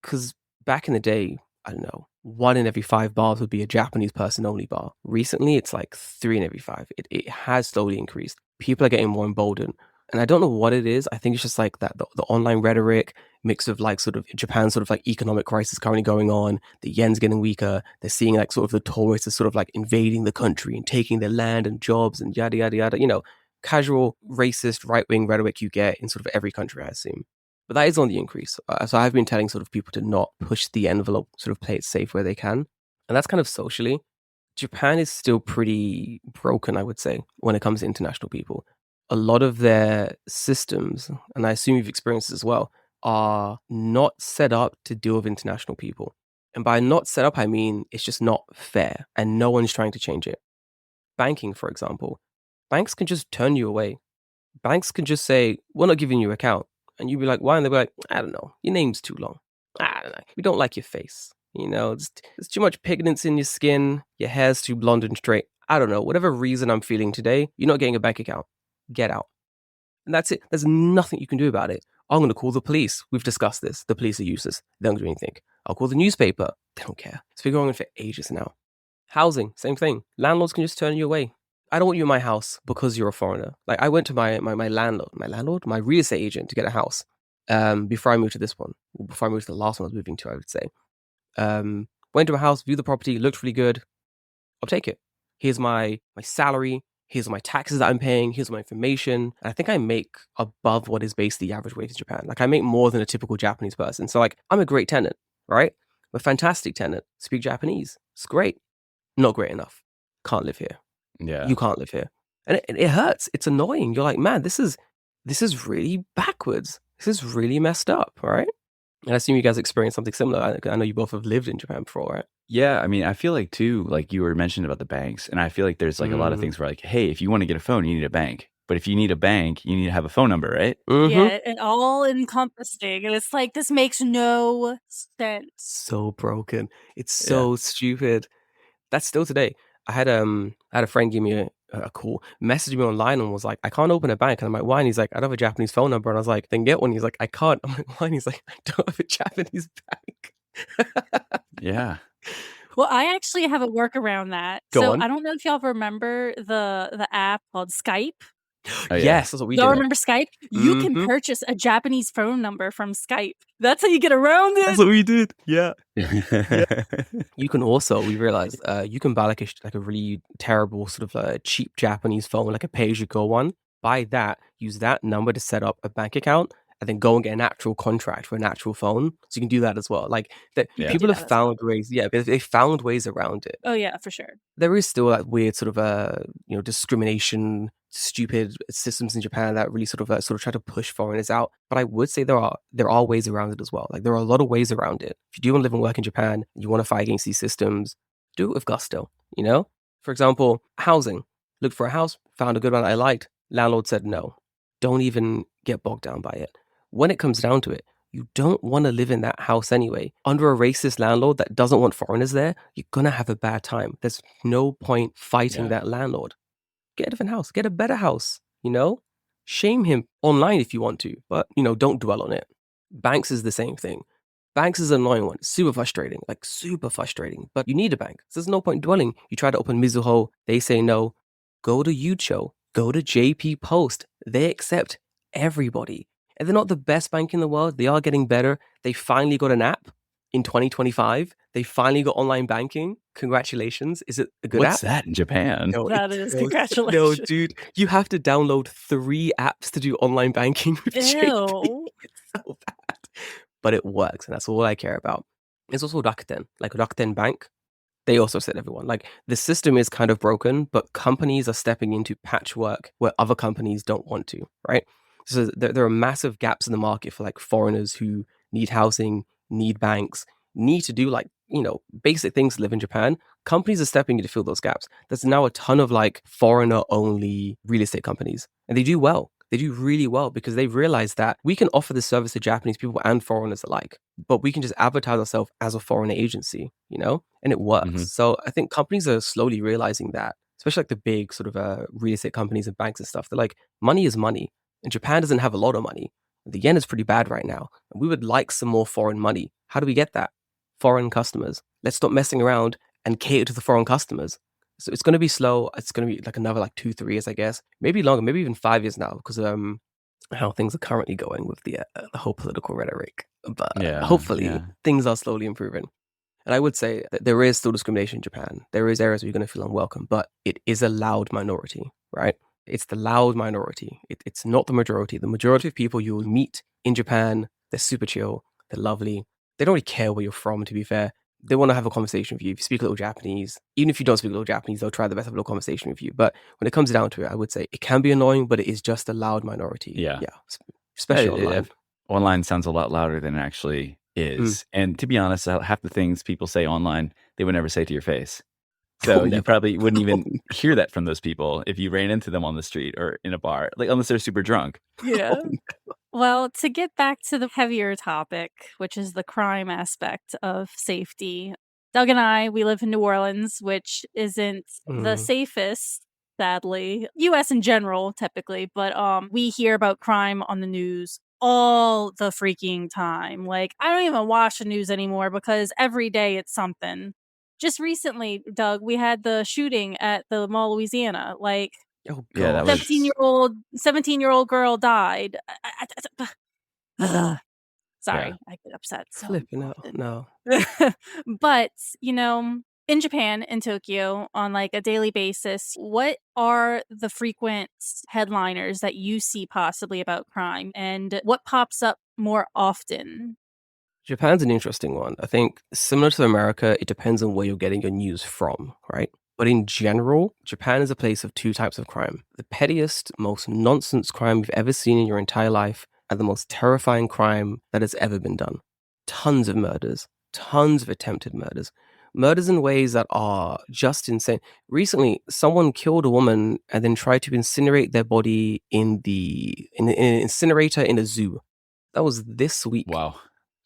Because back in the day, I don't know, 1 in every 5 bars would be a Japanese person only bar. Recently, it's like 3 in every 5. It has slowly increased. People are getting more emboldened. And I don't know what it is. I think it's just like that the online rhetoric mixed with like sort of Japan's sort of like economic crisis currently going on. The yen's getting weaker. They're seeing like sort of the tourists as sort of like invading the country and taking their land and jobs and yada, yada, yada. You know, casual racist right-wing rhetoric you get in sort of every country, I assume. But that is on the increase. So I've been telling sort of people to not push the envelope, sort of play it safe where they can. And that's kind of socially. Japan is still pretty broken, I would say, when it comes to international people. A lot of their systems, and I assume you've experienced this as well, are not set up to deal with international people. And by not set up, I mean it's just not fair and no one's trying to change it. Banking, for example. Banks can just turn you away. Banks can just say, we're not giving you an account. And you'd be like, why? And they'd be like, I don't know. Your name's too long. I don't know. We don't like your face. You know, there's too much pigments in your skin. Your hair's too blonde and straight. I don't know. Whatever reason I'm feeling today, you're not getting a bank account. Get out. And that's it. There's nothing you can do about it. I'm going to call the police. We've discussed this. The police are useless. They don't do anything. I'll call the newspaper. They don't care. It's been going on for ages now. Housing, same thing. Landlords can just turn you away. I don't want you in my house because you're a foreigner. Like I went to my my real estate agent to get a house before I moved to this one. Well, before I moved to the last one I was moving to, I would say. Went to my house, viewed the property, looked really good. I'll take it. Here's my salary. Here's my taxes that I'm paying. Here's my information. And I think I make above what is basically the average wage in Japan. Like I make more than a typical Japanese person. So like I'm a great tenant, right? I'm a fantastic tenant. Speak Japanese. It's great. Not great enough. Can't live here. Yeah. You can't live here. And it hurts. It's annoying. You're like, man, this is really backwards. This is really messed up, right? And I assume you guys experienced something similar. I know you both have lived in Japan before, right? Yeah, I mean, I feel like too, like you were mentioning about the banks, and I feel like there's like a lot of things where like, hey, if you want to get a phone, you need a bank. But if you need a bank, you need to have a phone number, right? Yeah, and all encompassing. And it's like, this makes no sense. So broken. It's so stupid. That's still today. I had a friend give me a call, messaged me online and was like, I can't open a bank. And I'm like, why? And he's like, I don't have a Japanese phone number. And I was like, then get one. He's like, I can't. I'm like, why? And he's like, I don't have a Japanese bank. Yeah. Well, I actually have a workaround that. Go on. I don't know if y'all remember the app called Skype. Oh, yeah. Yes, that's what we Y'all did. remember Skype? You can purchase a Japanese phone number from Skype. That's how you get around it. That's what we did. Yeah. You can also, we realized, you can buy like a really terrible sort of cheap Japanese phone, like a pay-as-you-go one. Buy that, use that number to set up a bank account, and then go and get an actual contract for an actual phone. So you can do that as well. Like people have found ways. Yeah, they found ways around it. Oh yeah, for sure. There is still that weird sort of discrimination, stupid systems in Japan that really sort of try to push foreigners out. But I would say there are ways around it as well. Like there are a lot of ways around it. If you do want to live and work in Japan, you want to fight against these systems, do it with gusto. You know, for example, housing. Looked for a house, found a good one I liked. Landlord said no. Don't even get bogged down by it. When it comes down to it, you don't want to live in that house anyway. Under a racist landlord that doesn't want foreigners there, you're going to have a bad time. There's no point fighting that landlord. Get a different house. Get a better house, you know? Shame him online if you want to, but, don't dwell on it. Banks is the same thing. Banks is an annoying one. Super frustrating. But you need a bank. So there's no point dwelling. You try to open Mizuho. They say no. Go to Yucho. Go to JP Post. They accept everybody. And they're not the best bank in the world. They are getting better. They finally got an app in 2025. They finally got online banking. Congratulations. Is it a good app? What's that in Japan? No, That is congratulations. No, dude. You have to download 3 apps to do online banking with JP. Ew. It's so bad. But it works, and that's all I care about. There's also Rakuten, like Rakuten Bank. They also said everyone. Like, the system is kind of broken, but companies are stepping into patchwork where other companies don't want to, right? So there are massive gaps in the market for like foreigners who need housing, need banks, need to do like, basic things to live in Japan. Companies are stepping in to fill those gaps. There's now a ton of like foreigner only real estate companies, and they do well. They do really well because they've realized that we can offer this service to Japanese people and foreigners alike, but we can just advertise ourselves as a foreign agency, and it works. Mhm. So I think companies are slowly realizing that, especially like the big sort of real estate companies and banks and stuff. They're like, money is money. And Japan doesn't have a lot of money. The yen is pretty bad right now. And we would like some more foreign money. How do we get that? Foreign customers. Let's stop messing around and cater to the foreign customers. So it's going to be slow. It's going to be like another 2-3 years, I guess. Maybe longer, maybe even 5 years now, because how things are currently going with the whole political rhetoric. But hopefully things are slowly improving. And I would say that there is still discrimination in Japan. There is areas where you're going to feel unwelcome, but it is a loud minority, right? It's the loud minority. It's not the majority. The majority of people you will meet in Japan, they're super chill. They're lovely. They don't really care where you're from, to be fair. They want to have a conversation with you. If you speak a little Japanese, even if you don't speak a little Japanese, they'll try their best to have a little conversation with you. But when it comes down to it, I would say it can be annoying, but it is just a loud minority. Yeah. Especially online. Online sounds a lot louder than it actually is. And to be honest, half the things people say online, they would never say to your face. So you probably wouldn't even hear that from those people if you ran into them on the street or in a bar, like unless they're super drunk. Yeah. Well, to get back to the heavier topic, which is the crime aspect of safety, Doug and I, we live in New Orleans, which isn't the safest, sadly. U.S. in general, typically, but we hear about crime on the news all the freaking time. Like, I don't even watch the news anymore because every day it's something. Just recently, Doug, we had the shooting at the Mall, Louisiana. Like, Oh, Yeah, that God. was- 17-year-old girl died. Sorry, Yeah. I get upset. So Flipping out. often. No. But, in Japan, in Tokyo, on like a daily basis, what are the frequent headliners that you see possibly about crime, and what pops up more often? Japan's an interesting one. I think similar to America, it depends on where you're getting your news from, right? But in general, Japan is a place of two types of crime. The pettiest, most nonsense crime you've ever seen in your entire life, and the most terrifying crime that has ever been done. Tons of murders, tons of attempted murders. Murders in ways that are just insane. Recently, someone killed a woman and then tried to incinerate their body in an incinerator in a zoo. That was this week. Wow.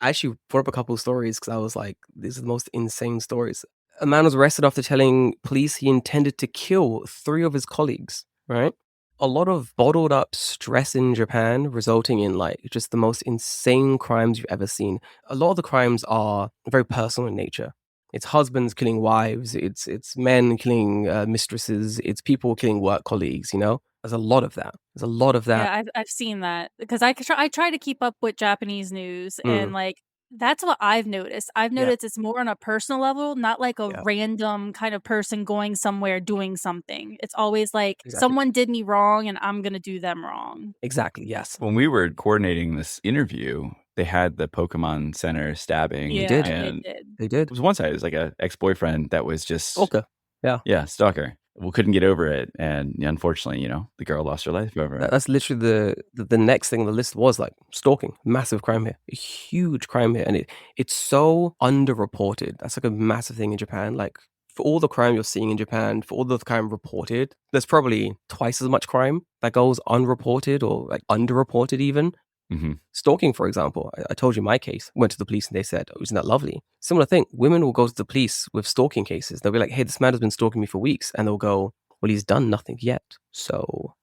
I actually brought up a couple of stories because I was like, these are the most insane stories. A man was arrested after telling police he intended to kill 3 of his colleagues, right? A lot of bottled up stress in Japan, resulting in like just the most insane crimes you've ever seen. A lot of the crimes are very personal in nature. It's husbands killing wives, it's men killing mistresses, it's people killing work colleagues, There's a lot of that. Yeah, I've seen that because I try to keep up with Japanese news, and like that's what I've noticed. I've noticed it's more on a personal level, not like a random kind of person going somewhere doing something. It's always like someone did me wrong and I'm gonna do them wrong. Exactly, yes. When we were coordinating this interview, they had the Pokemon Center stabbing. Yeah, did. And They did. it was one side. It was like a ex-boyfriend that was just Okay. Yeah, stalker. We couldn't get over it, and unfortunately, the girl lost her life over it. That's literally the next thing on the list was like stalking. Massive crime here. A huge crime here. And it's so underreported. That's like a massive thing in Japan. Like for all the crime you're seeing in Japan, for all the crime reported, there's probably twice as much crime that goes unreported or like underreported even. Mm-hmm. Stalking, for example, I told you my case. Went to the police and they said, "Oh, isn't that lovely?" Similar thing. Women will go to the police with stalking cases. They'll be like, "Hey, this man has been stalking me for weeks," and they'll go, "Well, he's done nothing yet, so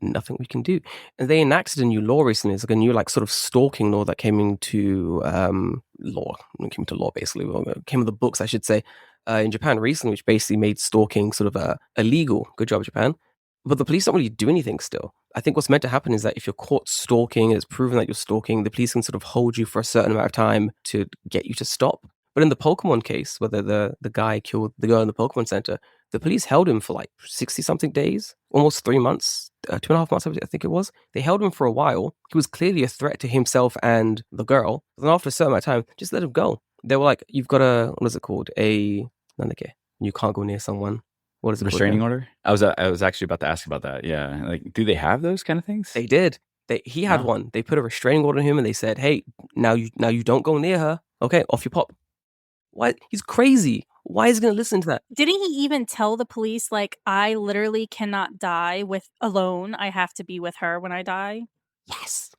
nothing we can do." And they enacted a new law recently. It's like a new like sort of stalking law that came into law basically. Well, came with the books, I should say, in Japan recently, which basically made stalking sort of illegal. Good job, Japan. But the police don't really do anything still. I think what's meant to happen is that if you're caught stalking and it's proven that you're stalking, the police can sort of hold you for a certain amount of time to get you to stop. But in the Pokemon case, whether the guy killed the girl in the Pokemon Center, the police held him for like 60-something days, almost 3 months, 2.5 months, I think it was. They held him for a while. He was clearly a threat to himself and the girl. And after a certain amount of time, just let him go. They were like, you've got what is it called? You can't go near someone. What is it? Restraining order? I was actually about to ask about that. Yeah. Like, do they have those kind of things? They did. He had one. They put a restraining order on him and they said, "Hey, now you don't go near her. Okay, off you pop." What? He's crazy. Why is he going to listen to that? Didn't he even tell the police, like, I literally cannot die alone. I have to be with her when I die? Yes.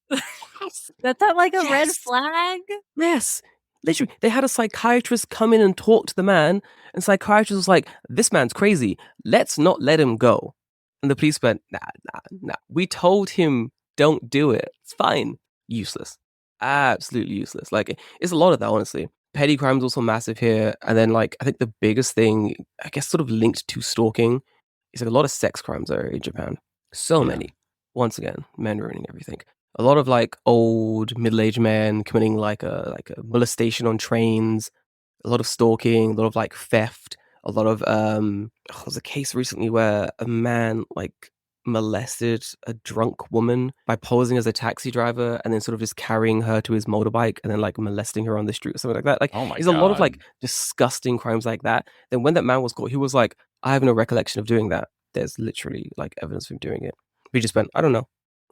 Yes. That's not like a red Yes. flag? Yes. Literally, they had a psychiatrist come in and talk to the man, and psychiatrist was like, this man's crazy. Let's not let him go. And the police went, nah. We told him, don't do it. It's fine. Useless. Absolutely useless. Like, it's a lot of that, honestly. Petty crime's also massive here. And then, like, I think the biggest thing, I guess, sort of linked to stalking, is like a lot of sex crimes are in Japan. So many. Once again, men ruining everything. A lot of like old middle-aged men committing like a molestation on trains, a lot of stalking, a lot of like theft, a lot of there was a case recently where a man like molested a drunk woman by posing as a taxi driver and then sort of just carrying her to his motorbike and then like molesting her on the street or something like that. Like, Oh my there's a lot of God. like disgusting crimes like that. Then when that man was caught, he was like, I have no recollection of doing that. There's literally like evidence of him doing it. We just went, I don't know.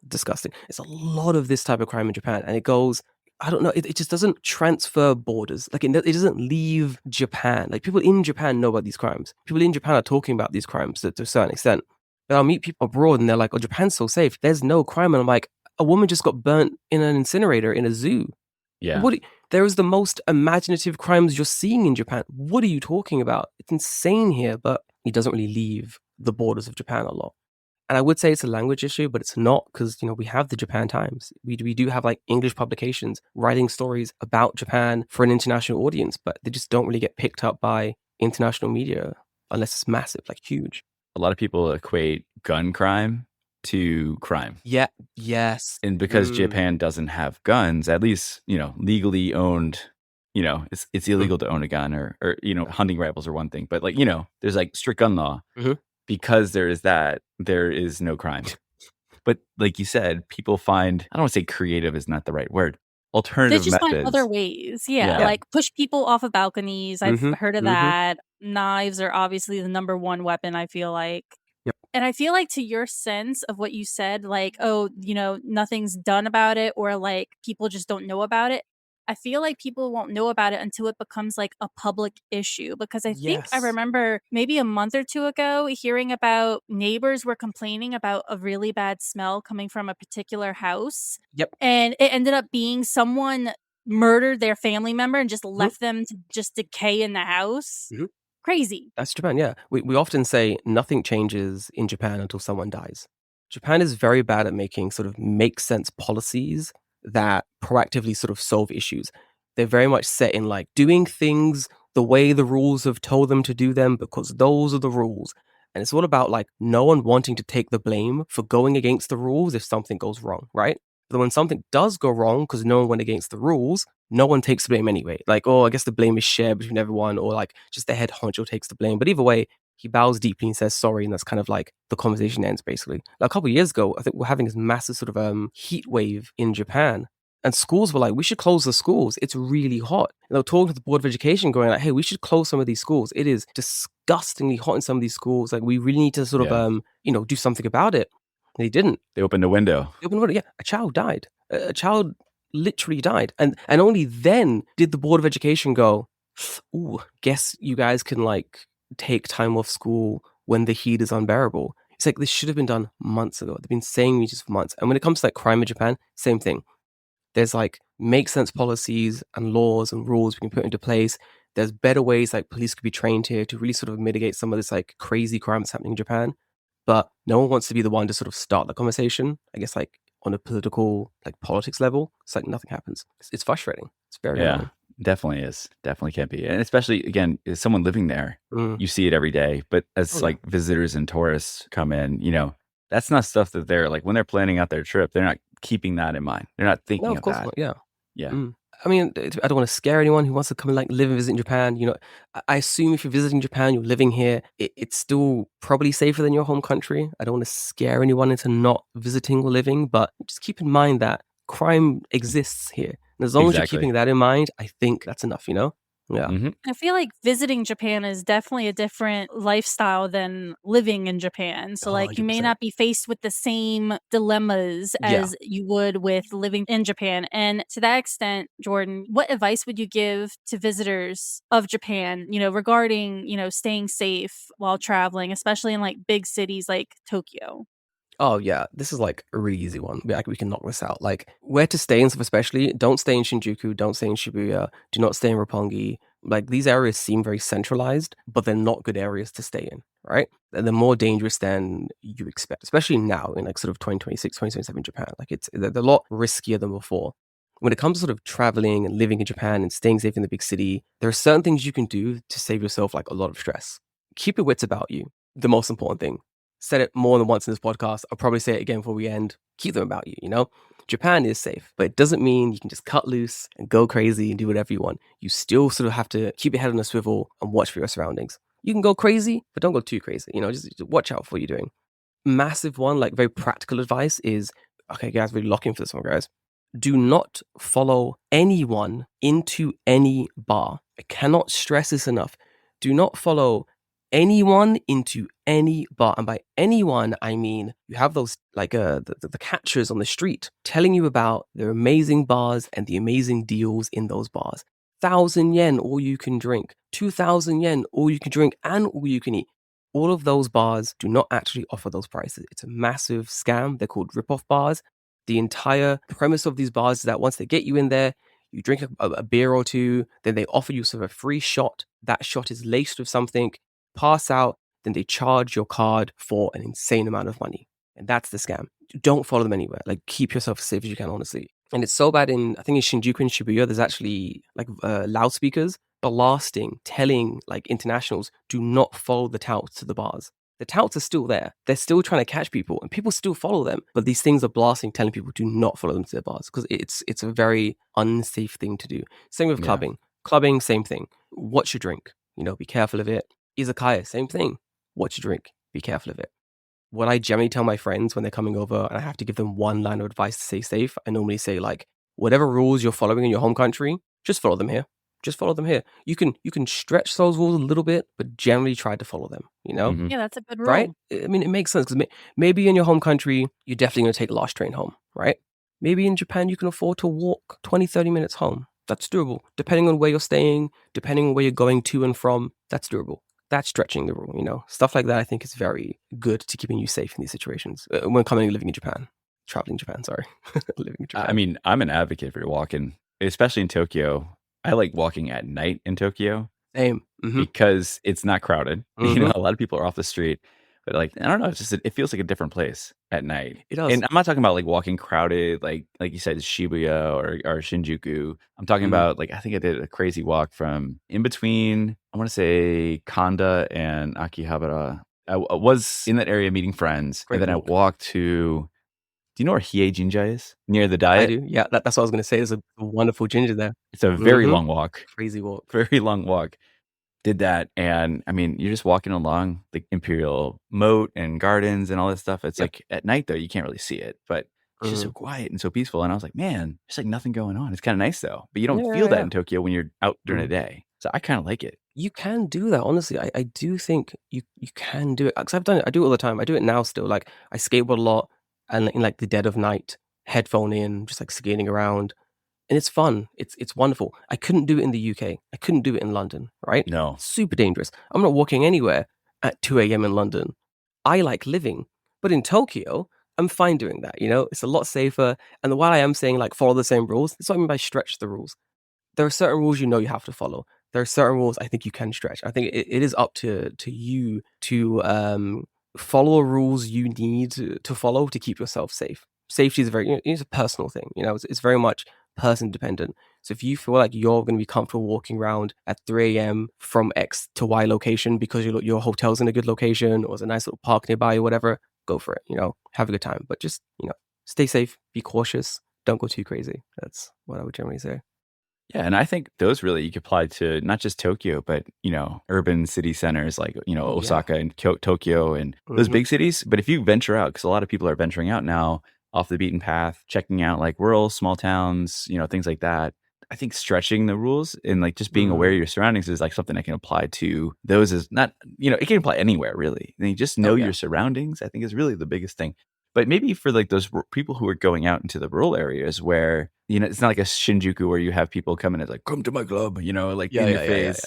Disgusting. It's a lot of this type of crime in Japan, and it goes, I don't know, it just doesn't transfer borders. Like, it doesn't leave Japan. Like, people in Japan know about these crimes. People in Japan are talking about these crimes to a certain extent. But I'll meet people abroad, and they're like, oh, Japan's so safe. There's no crime. And I'm like, a woman just got burnt in an incinerator in a zoo. Yeah. There is the most imaginative crimes you're seeing in Japan. What are you talking about? It's insane here, but it doesn't really leave the borders of Japan a lot. And I would say it's a language issue, but it's not, because, you know, we have the Japan Times. We do have like English publications writing stories about Japan for an international audience, but they just don't really get picked up by international media unless it's massive, like huge. A lot of people equate gun crime to crime. Yeah. Yes. And because Japan doesn't have guns, at least, you know, legally owned, you know, it's illegal to own a gun, or, you know, hunting rifles are one thing, but like, you know, there's like strict gun law. Because there is that, there is no crime. But like you said, people find, I don't want to say creative is not the right word, alternative They just methods. find other ways. Yeah, like push people off of balconies. I've heard of that. Knives are obviously the number one weapon, I feel like. Yep. And I feel like, to your sense of what you said, like, oh, you know, nothing's done about it, or like people just don't know about it. I feel like people won't know about it until it becomes like a public issue, because I think I remember maybe a month or two ago hearing about neighbors were complaining about a really bad smell coming from a particular house. Yep. And it ended up being someone murdered their family member and just left them to just decay in the house. Crazy. That's Japan, yeah. We often say nothing changes in Japan until someone dies. Japan is very bad at making sort of make sense policies that proactively sort of solve issues. They're very much set in like doing things the way the rules have told them to do them because those are the rules. And it's all about like no one wanting to take the blame for going against the rules if something goes wrong, right? But when something does go wrong because no one went against the rules, no one takes the blame anyway. Like, oh, I guess the blame is shared between everyone, or like just the head honcho takes the blame. But either way, he bows deeply and says sorry, and that's kind of like the conversation ends, basically. Like, a couple of years ago, I think we're having this massive sort of heat wave in Japan, and schools were like, we should close the schools. It's really hot. And they were talking to the Board of Education going like, hey, we should close some of these schools. It is disgustingly hot in some of these schools. Like, we really need to sort of, you know, do something about it. And they didn't. They opened a window. Yeah. A child died. A child literally died. And only then did the Board of Education go, ooh, guess you guys can like take time off school when the heat is unbearable. It's like, this should have been done months ago. They've been saying this for months. And when it comes to like crime in Japan, same thing. There's like make sense policies and laws and rules we can put into place. There's better ways like police could be trained here to really sort of mitigate some of this like crazy crime that's happening in Japan. But no one wants to be the one to sort of start the conversation. I guess like on a political, like politics level, it's like nothing happens. It's frustrating. It's very annoying. Definitely is. Definitely can be. And especially, again, as someone living there, you see it every day. But as like visitors and tourists come in, you know, that's not stuff that they're like, when they're planning out their trip, they're not keeping that in mind. They're not thinking of course that. Not. Yeah. Yeah. I mean, I don't want to scare anyone who wants to come and like live and visit in Japan. You know, I assume if you're visiting Japan, you're living here, it's still probably safer than your home country. I don't want to scare anyone into not visiting or living, but just keep in mind that crime exists here. And as long as you're keeping that in mind, I think that's enough, you know? Yeah. I feel like visiting Japan is definitely a different lifestyle than living in Japan. So, Oh, like, you may 100%. not be faced with the same dilemmas Yeah. as you would with living in Japan. And to that extent, Jordan, what advice would you give to visitors of Japan, regarding, staying safe while traveling, especially in like big cities like Tokyo? Oh yeah, this is like a really easy one. We can knock this out. Like where to stay and stuff, especially. Don't stay in Shinjuku. Don't stay in Shibuya. Do not stay in Roppongi. Like these areas seem very centralized, but they're not good areas to stay in, right? And they're more dangerous than you expect, especially now in like sort of 2026, 2027 Japan. Like they're a lot riskier than before. When it comes to sort of traveling and living in Japan and staying safe in the big city, there are certain things you can do to save yourself like a lot of stress. Keep your wits about you. The most important thing. Said it more than once in this podcast. I'll probably say it again before we end. Keep them about you, Japan is safe, but it doesn't mean you can just cut loose and go crazy and do whatever you want. You still sort of have to keep your head on a swivel and watch for your surroundings. You can go crazy, but don't go too crazy. Just watch out for what you're doing. Massive one, like very practical advice is, okay, guys, really lock in for this one, guys. Do not follow anyone into any bar. I cannot stress this enough. Do not follow anyone into any bar. And by anyone, I mean you have those like the catchers on the street telling you about their amazing bars and the amazing deals in those bars. 1,000 yen, all you can drink. 2,000 yen, all you can drink and all you can eat. All of those bars do not actually offer those prices. It's a massive scam. They're called rip-off bars. The entire premise of these bars is that once they get you in there, you drink a beer or two, then they offer you sort of a free shot. That shot is laced with something, pass out, then they charge your card for an insane amount of money. And that's the scam. Don't follow them anywhere. Like, keep yourself as safe as you can, honestly. And it's so bad I think in Shinjuku and Shibuya, there's actually like loudspeakers blasting, telling like internationals, do not follow the touts to the bars. The touts are still there. They're still trying to catch people and people still follow them. But these things are blasting, telling people do not follow them to their bars because it's a very unsafe thing to do. Same with clubbing. Clubbing, same thing. Watch your drink. Be careful of it. Izakaya, same thing. Watch your drink. Be careful of it. What I generally tell my friends when they're coming over and I have to give them one line of advice to stay safe, I normally say like, whatever rules you're following in your home country, just follow them here. Just follow them here. You can stretch those rules a little bit, but generally try to follow them, Yeah, that's a good rule. Right? I mean, it makes sense because maybe in your home country, you're definitely going to take the last train home, right? Maybe in Japan, you can afford to walk 20, 30 minutes home. That's doable. Depending on where you're staying, depending on where you're going to and from, that's doable. That's stretching the rule, Stuff like that I think is very good to keeping you safe in these situations. When living in Japan. Traveling Japan, sorry. Living in Japan. I mean, I'm an advocate for walking, especially in Tokyo. I like walking at night in Tokyo. Same. Because it's not crowded. A lot of people are off the street. But like, I don't know, it feels like a different place at night. It does. And I'm not talking about like walking crowded, like you said, Shibuya or Shinjuku. I'm talking about like, I think I did a crazy walk from in between, I want to say Kanda and Akihabara. I was in that area meeting friends. Great and then walk. I walked to, do you know where Hiei Jinja is? Near the diet? I do. Yeah, that's what I was going to say. There's a wonderful ginger there. It's a very long walk. Crazy walk. Very long walk. Did that, and I mean, you're just walking along the Imperial Moat and gardens and all this stuff. It's like at night though, you can't really see it, but it's just so quiet and so peaceful. And I was like, man, there's like nothing going on. It's kind of nice though, but you don't feel that in Tokyo when you're out during the day. So I kind of like it. You can do that, honestly. I do think you can do it because I've done it. I do it all the time. I do it now still. Like I skateboard a lot, and in like the dead of night, headphone in, just like skating around. And it's fun. It's wonderful. I couldn't do it in the UK. I couldn't do it in London, right? No. Super dangerous. I'm not walking anywhere at 2 a.m. in London. I like living. But in Tokyo, I'm fine doing that, It's a lot safer. And while I am saying like follow the same rules, that's what I mean by stretch the rules. There are certain rules you have to follow. There are certain rules I think you can stretch. I think it is up to you to follow rules you need to follow to keep yourself safe. Safety is it's a personal thing, It's very much person dependent. So if you feel like you're going to be comfortable walking around at 3 a.m. from X to Y location because your hotel's in a good location or there's a nice little park nearby or whatever, go for it, have a good time. But just, stay safe, be cautious, don't go too crazy. That's what I would generally say. Yeah, and I think those really you could apply to not just Tokyo, but urban city centers like Osaka and Tokyo and those big cities. But if you venture out, because a lot of people are venturing out now off the beaten path, checking out like rural small towns, things like that. I think stretching the rules and like just being aware of your surroundings is like something I can apply to those is not, it can apply anywhere really. And you just know your surroundings, I think is really the biggest thing. But maybe for like those people who are going out into the rural areas where, it's not like a Shinjuku where you have people coming and like, come to my club, like in your face.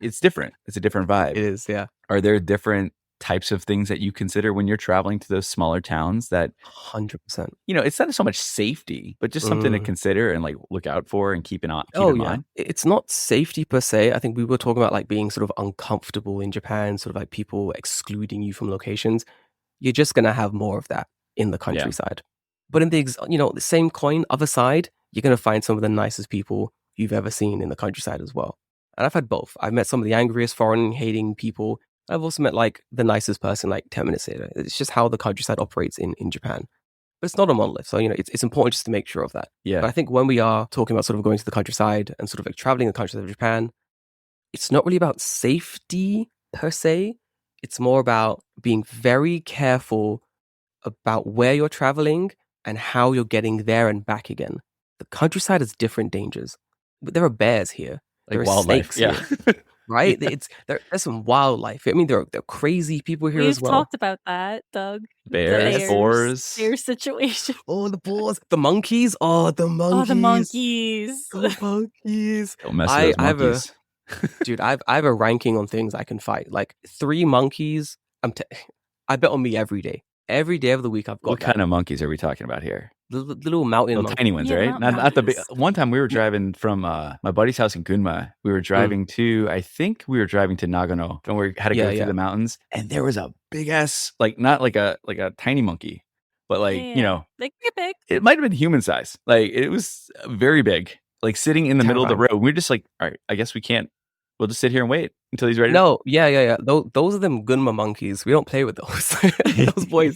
It's different. It's a different vibe. It is, yeah. Are there different types of things that you consider when you're traveling to those smaller towns that 100%. It's not so much safety, but just something to consider and like look out for and keep in mind? It's not safety per se. I think we were talking about like being sort of uncomfortable in Japan, sort of like people excluding you from locations. You're just going to have more of that in the countryside. But in the same coin, other side, you're going to find some of the nicest people you've ever seen in the countryside as well. And I've had both. I've met some of the angriest foreign-hating people. I've also met like the nicest person like 10 minutes later. It's just how the countryside operates in Japan. But it's not a monolith. So, it's important just to make sure of that. Yeah. But I think when we are talking about sort of going to the countryside and sort of like traveling the countryside of Japan, it's not really about safety per se. It's more about being very careful about where you're traveling and how you're getting there and back again. The countryside has different dangers. But there are bears here. Like there are wildlife. snakes here, right? There's some wildlife. I mean, there are crazy people here as well. We've talked about that, Doug. Bears, boars. Bear situation. Oh, the boars. The monkeys. Oh, the monkeys. Oh, the monkeys. The monkeys. Don't mess with those monkeys. Dude, I have a ranking on things I can fight. Like 3 monkeys. I bet on me every day. Every day of the week I've got What kind of monkeys are we talking about here? The little mountain monkeys. Tiny ones, right? Not the big. One time we were driving from my buddy's house in Gunma. We were driving to, I think we were driving to Nagano, and we had to go through the mountains. And there was a big ass, like not like a tiny monkey, but like they get big. It might have been human size. Like it was very big, like sitting in the middle of the road. We were just like, all right, I guess we can't. We'll just sit here and wait until he's ready. No, yeah. Those are them Gunma monkeys. We don't play with those.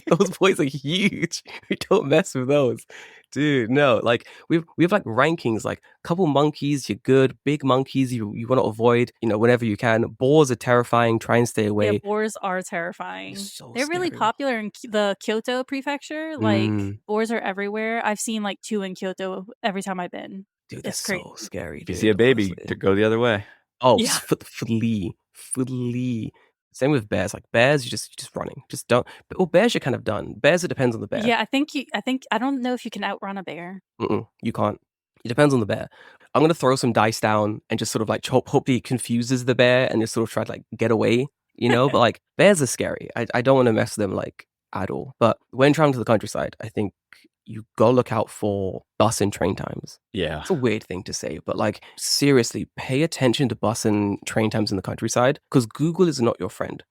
those boys are huge. We don't mess with those, dude. No, like we have like rankings. Like couple monkeys, you're good. Big monkeys, you want to avoid. Whenever you can. Boars are terrifying. Try and stay away. Yeah, boars are terrifying. They're really scary. Popular in the Kyoto prefecture. Like boars are everywhere. I've seen like 2 in Kyoto every time I've been. Dude, that's so scary. If you see a baby, to go the other way. Oh, yeah. Flee. Same with bears. Like bears, you're just running. Just don't. Well, bears, you're kind of done. Bears, it depends on the bear. Yeah, I don't know if you can outrun a bear. You can't. It depends on the bear. I'm gonna throw some dice down and just sort of like hopefully it confuses the bear and just sort of try to like get away. But like bears are scary. I don't want to mess with them like at all. But when traveling to the countryside, I think you gotta look out for bus and train times. Yeah. It's a weird thing to say, but like seriously, pay attention to bus and train times in the countryside because Google is not your friend.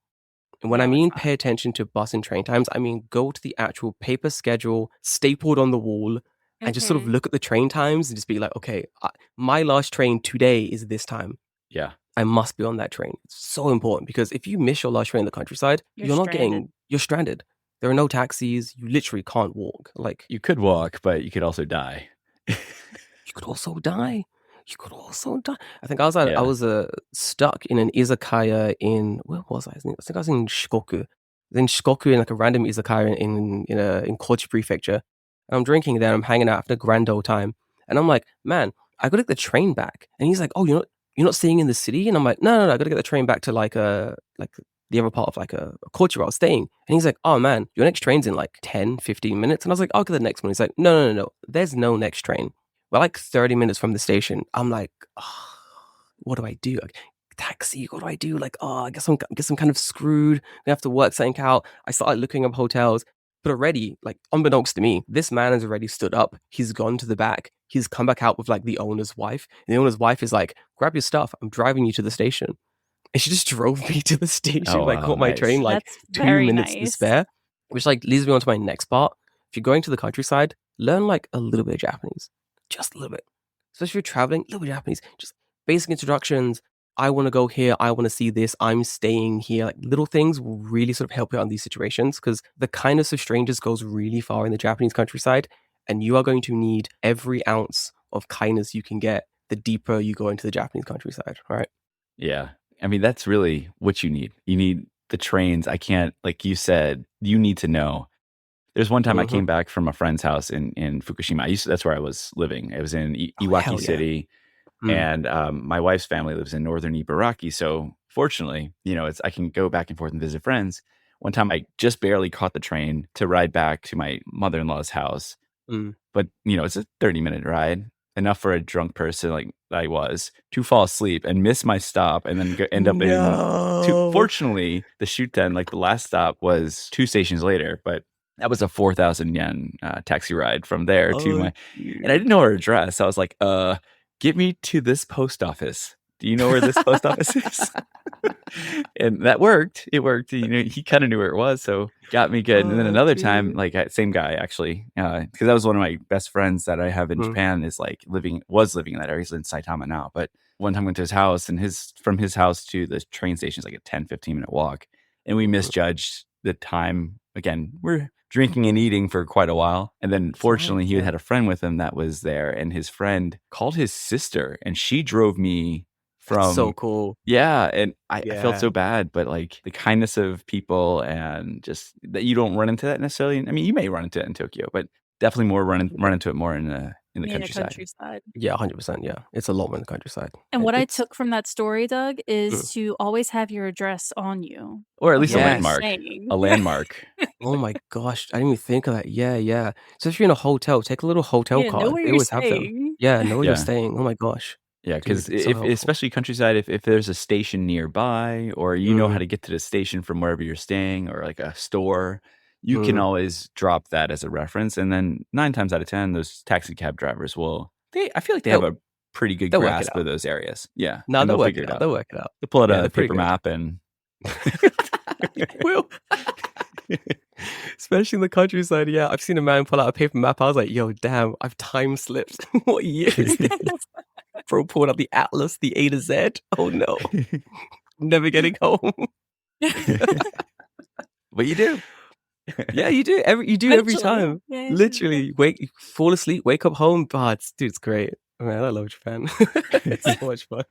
And when I mean pay attention to bus and train times, I mean go to the actual paper schedule stapled on the wall and just sort of look at the train times and just be like, okay, my last train today is this time. Yeah. I must be on that train. It's so important because if you miss your last train in the countryside, you're stranded. There are no taxis. You literally can't walk. Like you could walk, but you could also die. You could also die. I think I was stuck in an izakaya in where was I? I think I was in Shikoku. In Shikoku, in like a random izakaya in Kochi Prefecture. And I'm drinking there. I'm hanging out after a grand old time, and I'm like, man, I gotta get the train back. And he's like, oh, you're not staying in the city? And I'm like, no, I gotta get the train back to like the other part of like a culture where I was staying. And he's like, oh man, your next train's in like 10, 15 minutes. And I was like, I'll get the next one. He's like, no. There's no next train. We're like 30 minutes from the station. I'm like, oh, what do I do? Like, taxi, what do I do? Like, oh, I guess I'm kind of screwed. I have to work something out. I started looking up hotels. But already, like, unbeknownst to me, this man has already stood up. He's gone to the back. He's come back out with like the owner's wife. And the owner's wife is like, grab your stuff. I'm driving you to the station. And she just drove me to the station. I caught my train like That's 2 minutes to spare. Which like leads me on to my next part. If you're going to the countryside, learn like a little bit of Japanese. Just a little bit. Especially if you're traveling, a little bit of Japanese. Just basic introductions. I want to go here. I want to see this. I'm staying here. Like little things will really sort of help you out in these situations because the kindness of strangers goes really far in the Japanese countryside. And you are going to need every ounce of kindness you can get the deeper you go into the Japanese countryside, right? Yeah. I mean, that's really what you need. You need the trains. I can't, like you said, you need to know There's one time I Mm-hmm. came back from a friend's house in Fukushima. That's where I was living. It was in Oh, Iwaki hell yeah. City. Mm. And my wife's family lives in northern Ibaraki. So fortunately, I can go back and forth and visit friends. One time I just barely caught the train to ride back to my mother-in-law's house. Mm. But, it's a 30-minute ride, enough for a drunk person like I was to fall asleep and miss my stop and then end up No. fortunately, the Shuten, like the last stop was 2 stations later, but that was a 4,000 yen taxi ride from there to Oh, and I didn't know her address. I was like, get me to this post office. Do you know where this post office is? And that worked. It worked. He kind of knew where it was, so got me good. And then oh, another time, dude. like same guy actually, because that was one of my best friends that I have in Japan. Is like was living in that area. He's in Saitama now, but one time I went to his house, and from his house to the train station is like a 10-15 minute walk, and we misjudged the time. Again, we're drinking and eating for quite a while, and then fortunately he had a friend with him that was there, and his friend called his sister, and she drove me That's so from cool. yeah, and I felt Yeah. so bad, but like the kindness of people and just that you don't run into that necessarily. I mean, you may run into it in Tokyo, but definitely more run into it more in the countryside. Yeah, 100%. Yeah, it's a lot more in the countryside. And what I It's took from that story, Doug, is to always have your address on you. Or at least a Yes. landmark. Saying. A landmark. Oh my gosh, I didn't even think of that. Yeah, yeah. So if you're in a hotel, take a little hotel Yeah, know card. where They you're always have them. staying. Yeah, know where you're Yeah. staying. Oh my gosh. Yeah, Dude, because it's so if helpful. especially countryside, if there's a station nearby, or you know how to get to the station from wherever you're staying, or like a store, you can always drop that as a reference. And then 9 times out of 10, those taxi cab drivers I feel like they have a pretty good they'll work it grasp of out. those areas. Yeah, No, and they'll work figure it it out. out. They'll work it out. They'll pull out Yeah, a they're pretty paper good. map and Will. Especially in the countryside, yeah. I've seen a man pull out a paper map. I was like, yo, damn, I've time slipped. What year is this? Bro pulled out the atlas, the A to Z. Oh no. Never getting home. But you do. Yeah, you do. You do every time. Yeah. Literally, fall asleep, wake up home. Oh, it's great. Man, I love Japan. It's so much fun.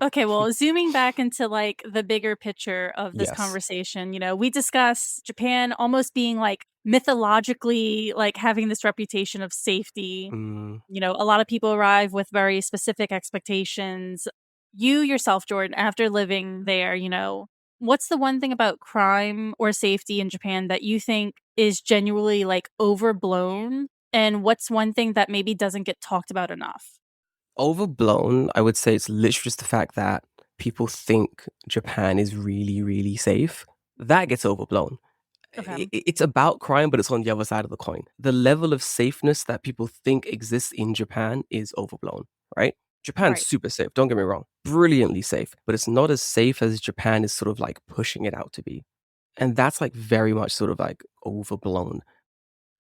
Okay, well, zooming back into like the bigger picture of this Yes. conversation, we discussed Japan almost being like mythologically like having this reputation of safety. A lot of people arrive with very specific expectations. You yourself, Jordan, after living there, what's the one thing about crime or safety in Japan that you think is genuinely like overblown? And what's one thing that maybe doesn't get talked about enough? Overblown, I would say it's literally just the fact that people think Japan is really, really safe. That gets overblown. Okay. It's about crime, but it's on the other side of the coin. The level of safeness that people think exists in Japan is overblown, right? Japan's Right. super safe, don't get me wrong. Brilliantly safe, but it's not as safe as Japan is sort of like pushing it out to be. And that's like very much sort of like overblown.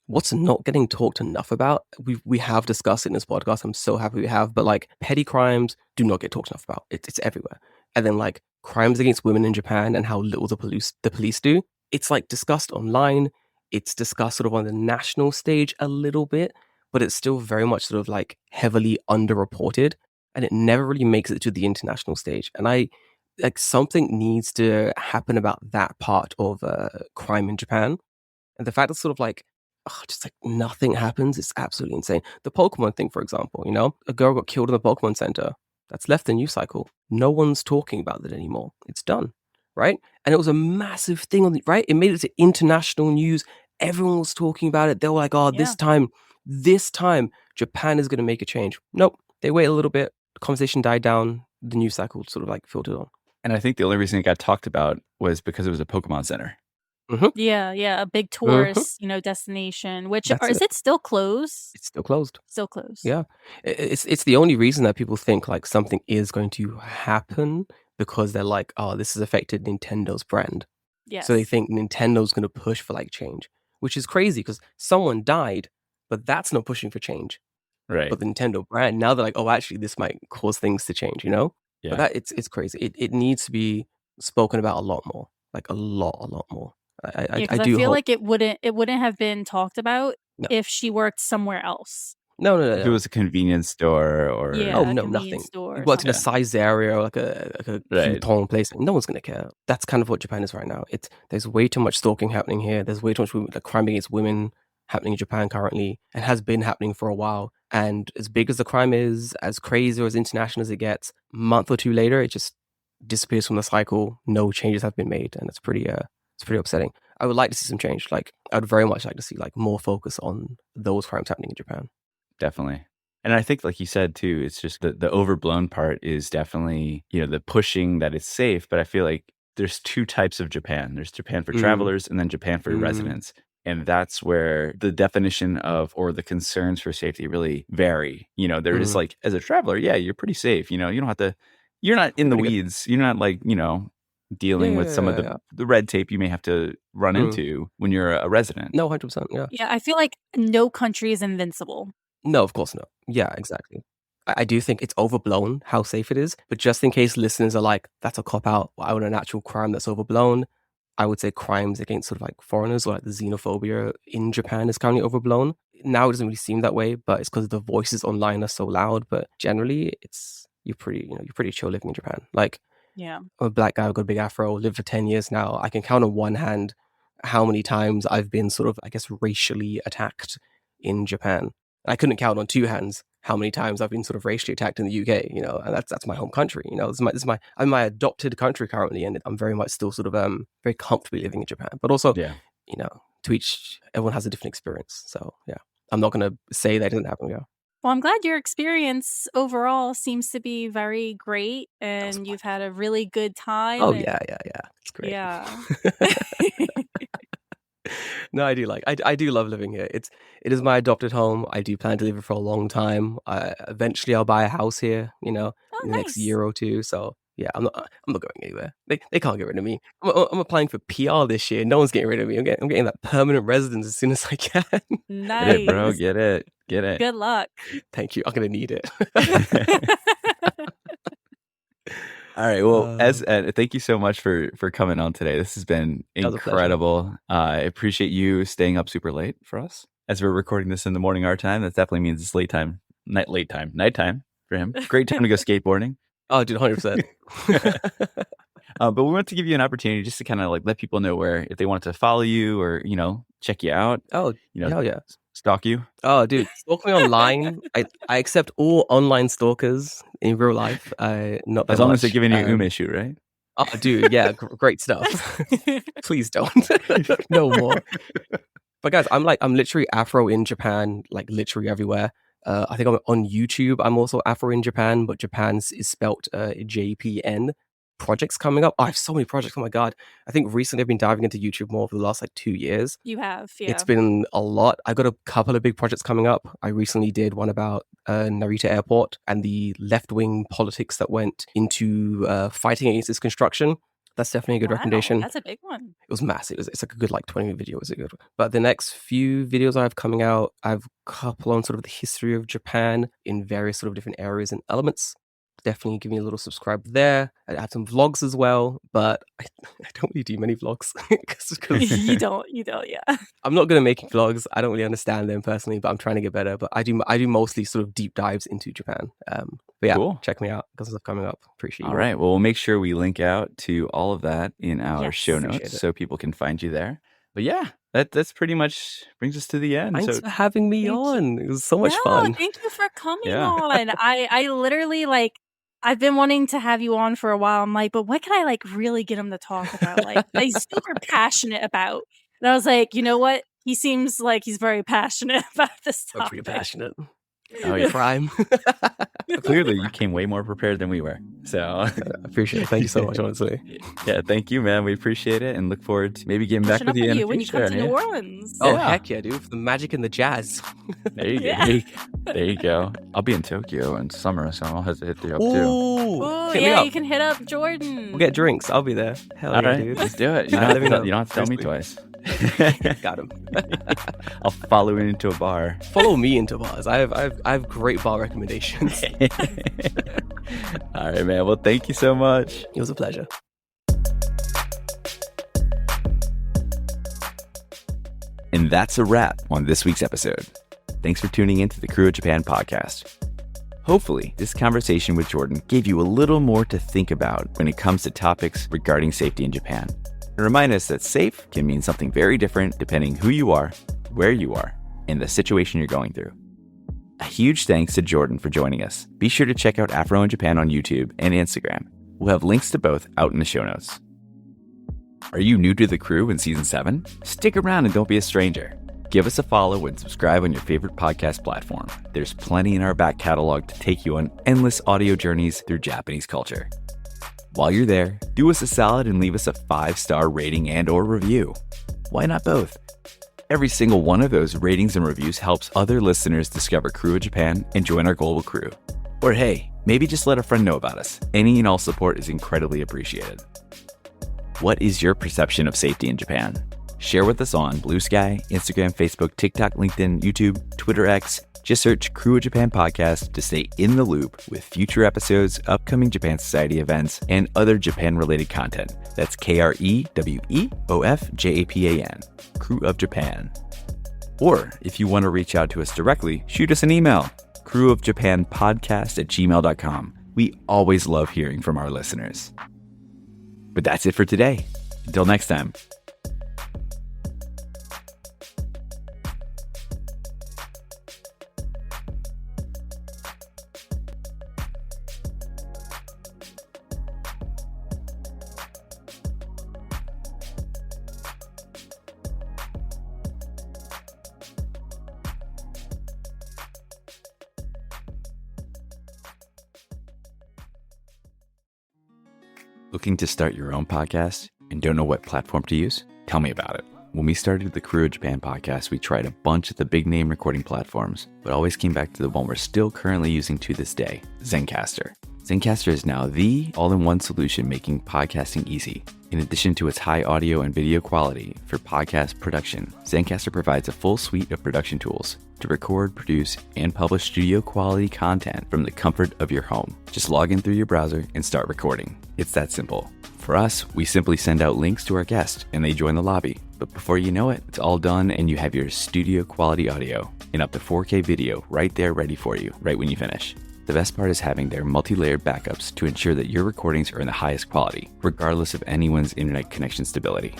What's not getting talked enough about, we have discussed it in this podcast, I'm so happy we have, but like petty crimes do not get talked enough about. It's everywhere. And then like crimes against women in Japan and how little the police do, it's like discussed online, it's discussed sort of on the national stage a little bit, but it's still very much sort of like heavily underreported, and it never really makes it to the international stage. And something needs to happen about that part of crime in Japan. And the fact that sort of like, just like nothing happens, it's absolutely insane. The Pokemon thing, for example, a girl got killed in the Pokemon Center. That's left the news cycle. No one's talking about it anymore. It's done, right? And it was a massive thing right? It made it to international news. Everyone was talking about it. They were like, this time, Japan is going to make a change. Nope. They wait a little bit. The conversation died down. The news cycle sort of like filtered on. And I think the only reason it got talked about was because it was a Pokemon Center. Yeah, a big tourist, destination. Which is it still closed? It's still closed. Still closed. Yeah, it's the only reason that people think like something is going to happen, because they're like, this has affected Nintendo's brand. Yes. So they think Nintendo's going to push for like change, which is crazy because someone died, but that's not pushing for change. Right. But the Nintendo brand, now they're like, actually, this might cause things to change. Yeah. But it's crazy. It needs to be spoken about a lot more, like a lot more. I feel hope. like it wouldn't have been talked about if she worked somewhere else. If it was a convenience store or Yeah, Oh a no, convenience nothing. store or You worked in a something. size area or like a Right. futon place. No one's gonna care. That's kind of what Japan is right now. There's way too much stalking happening here. There's way too much like, crime against women happening in Japan currently, and has been happening for a while. And as big as the crime is, as crazy or as international as it gets, a month or two later, it just disappears from the cycle. No changes have been made, and it's pretty upsetting. I would like to see some change. Like I would very much like to see like more focus on those crimes happening in Japan. Definitely. And I think, like you said, too, it's just the overblown part is definitely, the pushing that it's safe. But I feel like there's two types of Japan. There's Japan for travelers and then Japan for residents. And that's where the definition of or the concerns for safety really vary. There is like, as a traveler, yeah, you're pretty safe. You don't have to, you're not in the weeds. You're not like, dealing with some of the red tape you may have to run into when you're a resident. No, 100%. Yeah. Yeah, I feel like no country is invincible. No, of course not. Yeah, exactly. I do think it's overblown how safe it is, but just in case listeners are like, that's a cop-out, why would an actual crime that's overblown? I would say crimes against sort of like foreigners or like the xenophobia in Japan is currently overblown. Now it doesn't really seem that way, but it's because the voices online are so loud. But generally, you're pretty chill living in Japan. Like, Yeah. I'm a black guy, I've got a big afro, lived for 10 years now. I can count on one hand how many times I've been sort of, I guess, racially attacked in Japan. I couldn't count on two hands how many times I've been sort of racially attacked in the UK, and that's my home country. I'm my adopted country currently, and I'm very much still sort of very comfortably living in Japan. But also, to each, everyone has a different experience. So yeah, I'm not going to say that didn't happen. Yeah. Well, I'm glad your experience overall seems to be very great and you've had a really good time. Oh and- yeah, it's great. Yeah. No, I do I do love living here. It is my adopted home. I do plan to live here for a long time. Eventually I'll buy a house here, in the next year or two. So yeah, I'm not going anywhere. They can't get rid of me. I'm applying for PR this year. No one's getting rid of me. I'm getting that permanent residence as soon as I can. Nice. Get it, bro. Get it. Good luck. Thank you. I'm gonna need it. All right. Well, thank you so much for coming on today. This has been incredible. I appreciate you staying up super late for us as we're recording this in the morning our time. That definitely means it's nighttime for him. Great time to go skateboarding. Oh, dude, 100%. But we want to give you an opportunity just to kind of like let people know where, if they wanted to follow you or, check you out. Oh, hell yeah. Stalk you. Oh, dude, stalk me online. I accept all online stalkers in real life. Not that as long much. as they're giving you umeshu, right? Oh, dude, yeah, great stuff. Please don't. No more. But guys, I'm literally AfroInJapan, like literally everywhere. I think I'm on YouTube. I'm also AfroInJapan, but Japan's is spelt JPN. Projects coming up. Oh, I have so many projects. Oh my god! I think recently I've been diving into YouTube more for the last 2 years. You have, yeah. It's been a lot. I've got a couple of big projects coming up. I recently did one about Narita Airport and the left-wing politics that went into fighting against its construction. That's definitely a good recommendation. That's a big one. It was massive. It's like a good 20-minute video. It's a good one. But the next few videos I have coming out, I've a couple on sort of the history of Japan in various sort of different areas and elements. Definitely give me a little subscribe there. I have some vlogs as well, but I don't really do many vlogs. You don't, yeah. I'm not good at making vlogs. I don't really understand them personally, but I'm trying to get better. But I do mostly sort of deep dives into Japan. But yeah, cool. Check me out. Got some stuff coming up. Appreciate it. All right. Well, we'll make sure we link out to all of that in our show notes so people can find you there. But yeah, that's pretty much brings us to the end. Thanks for having me on. It was so much fun. Thank you for coming on. I literally I've been wanting to have you on for a while. I'm like, but what can I really get him to talk about? He's super passionate about. And I was like, you know what? He seems like he's very passionate about this topic. I'm pretty passionate. Oh, yeah. Prime. Clearly, you came way more prepared than we were. So I appreciate it. Thank you so much, honestly. Yeah, thank you, man. We appreciate it and look forward to maybe getting back with you in the when future. You come to New Orleans. Oh, heck yeah, dude. For the magic and the jazz. There you go. There you go. I'll be in Tokyo in summer, so I'll have to hit you up too. Ooh, yeah, you can hit up Jordan. We'll get drinks. I'll be there. Hell yeah, dude. Let's do it. You don't have to tell me twice. Got him. I'll follow you into a bar. Follow me into bars. I have great bar recommendations. All right, man. Well, thank you so much. It was a pleasure. And that's a wrap on this week's episode. Thanks for tuning in to the Crew of Japan podcast. Hopefully, this conversation with Jordan gave you a little more to think about when it comes to topics regarding safety in Japan. And remind us that safe can mean something very different depending who you are, where you are, and the situation you're going through. A huge thanks to Jordan for joining us. Be sure to check out AfroInJapan on YouTube and Instagram. We'll have links to both out in the show notes. Are you new to the crew in Season 7? Stick around and don't be a stranger. Give us a follow and subscribe on your favorite podcast platform. There's plenty in our back catalog to take you on endless audio journeys through Japanese culture. While you're there, do us a solid and leave us a 5-star rating and/or review. Why not both? Every single one of those ratings and reviews helps other listeners discover Crew of Japan and join our global crew. Or hey, maybe just let a friend know about us. Any and all support is incredibly appreciated. What is your perception of safety in Japan? Share with us on Blue Sky, Instagram, Facebook, TikTok, LinkedIn, YouTube, Twitter X. Just search Crew of Japan Podcast to stay in the loop with future episodes, upcoming Japan Society events, and other Japan-related content. That's KREWEOFJAPAN, Crew of Japan. Or if you want to reach out to us directly, shoot us an email, crewofjapanpodcast@gmail.com. We always love hearing from our listeners. But that's it for today. Until next time. Looking to start your own podcast and don't know what platform to use? Tell me about it. When we started the Crew of Japan podcast, we tried a bunch of the big name recording platforms, but always came back to the one we're still currently using to this day, Zencastr. Zencastr is now the all-in-one solution making podcasting easy. In addition to its high audio and video quality for podcast production, Zencastr provides a full suite of production tools to record, produce, and publish studio quality content from the comfort of your home. Just log in through your browser and start recording. It's that simple. For us, we simply send out links to our guests and they join the lobby. But before you know it, it's all done and you have your studio quality audio and up to 4K video right there ready for you, right when you finish. The best part is having their multi-layered backups to ensure that your recordings are in the highest quality, regardless of anyone's internet connection stability.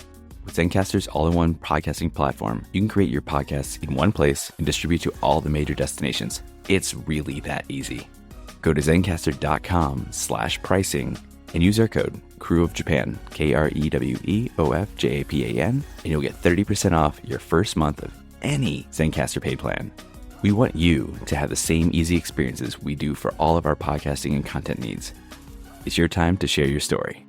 With Zencastr's all-in-one podcasting platform, you can create your podcasts in one place and distribute to all the major destinations. It's really that easy. Go to zencastr.com/pricing and use our code Crew of Japan, KREWEOFJAPAN, and you'll get 30% off your first month of any Zencastr paid plan. We want you to have the same easy experiences we do for all of our podcasting and content needs. It's your time to share your story.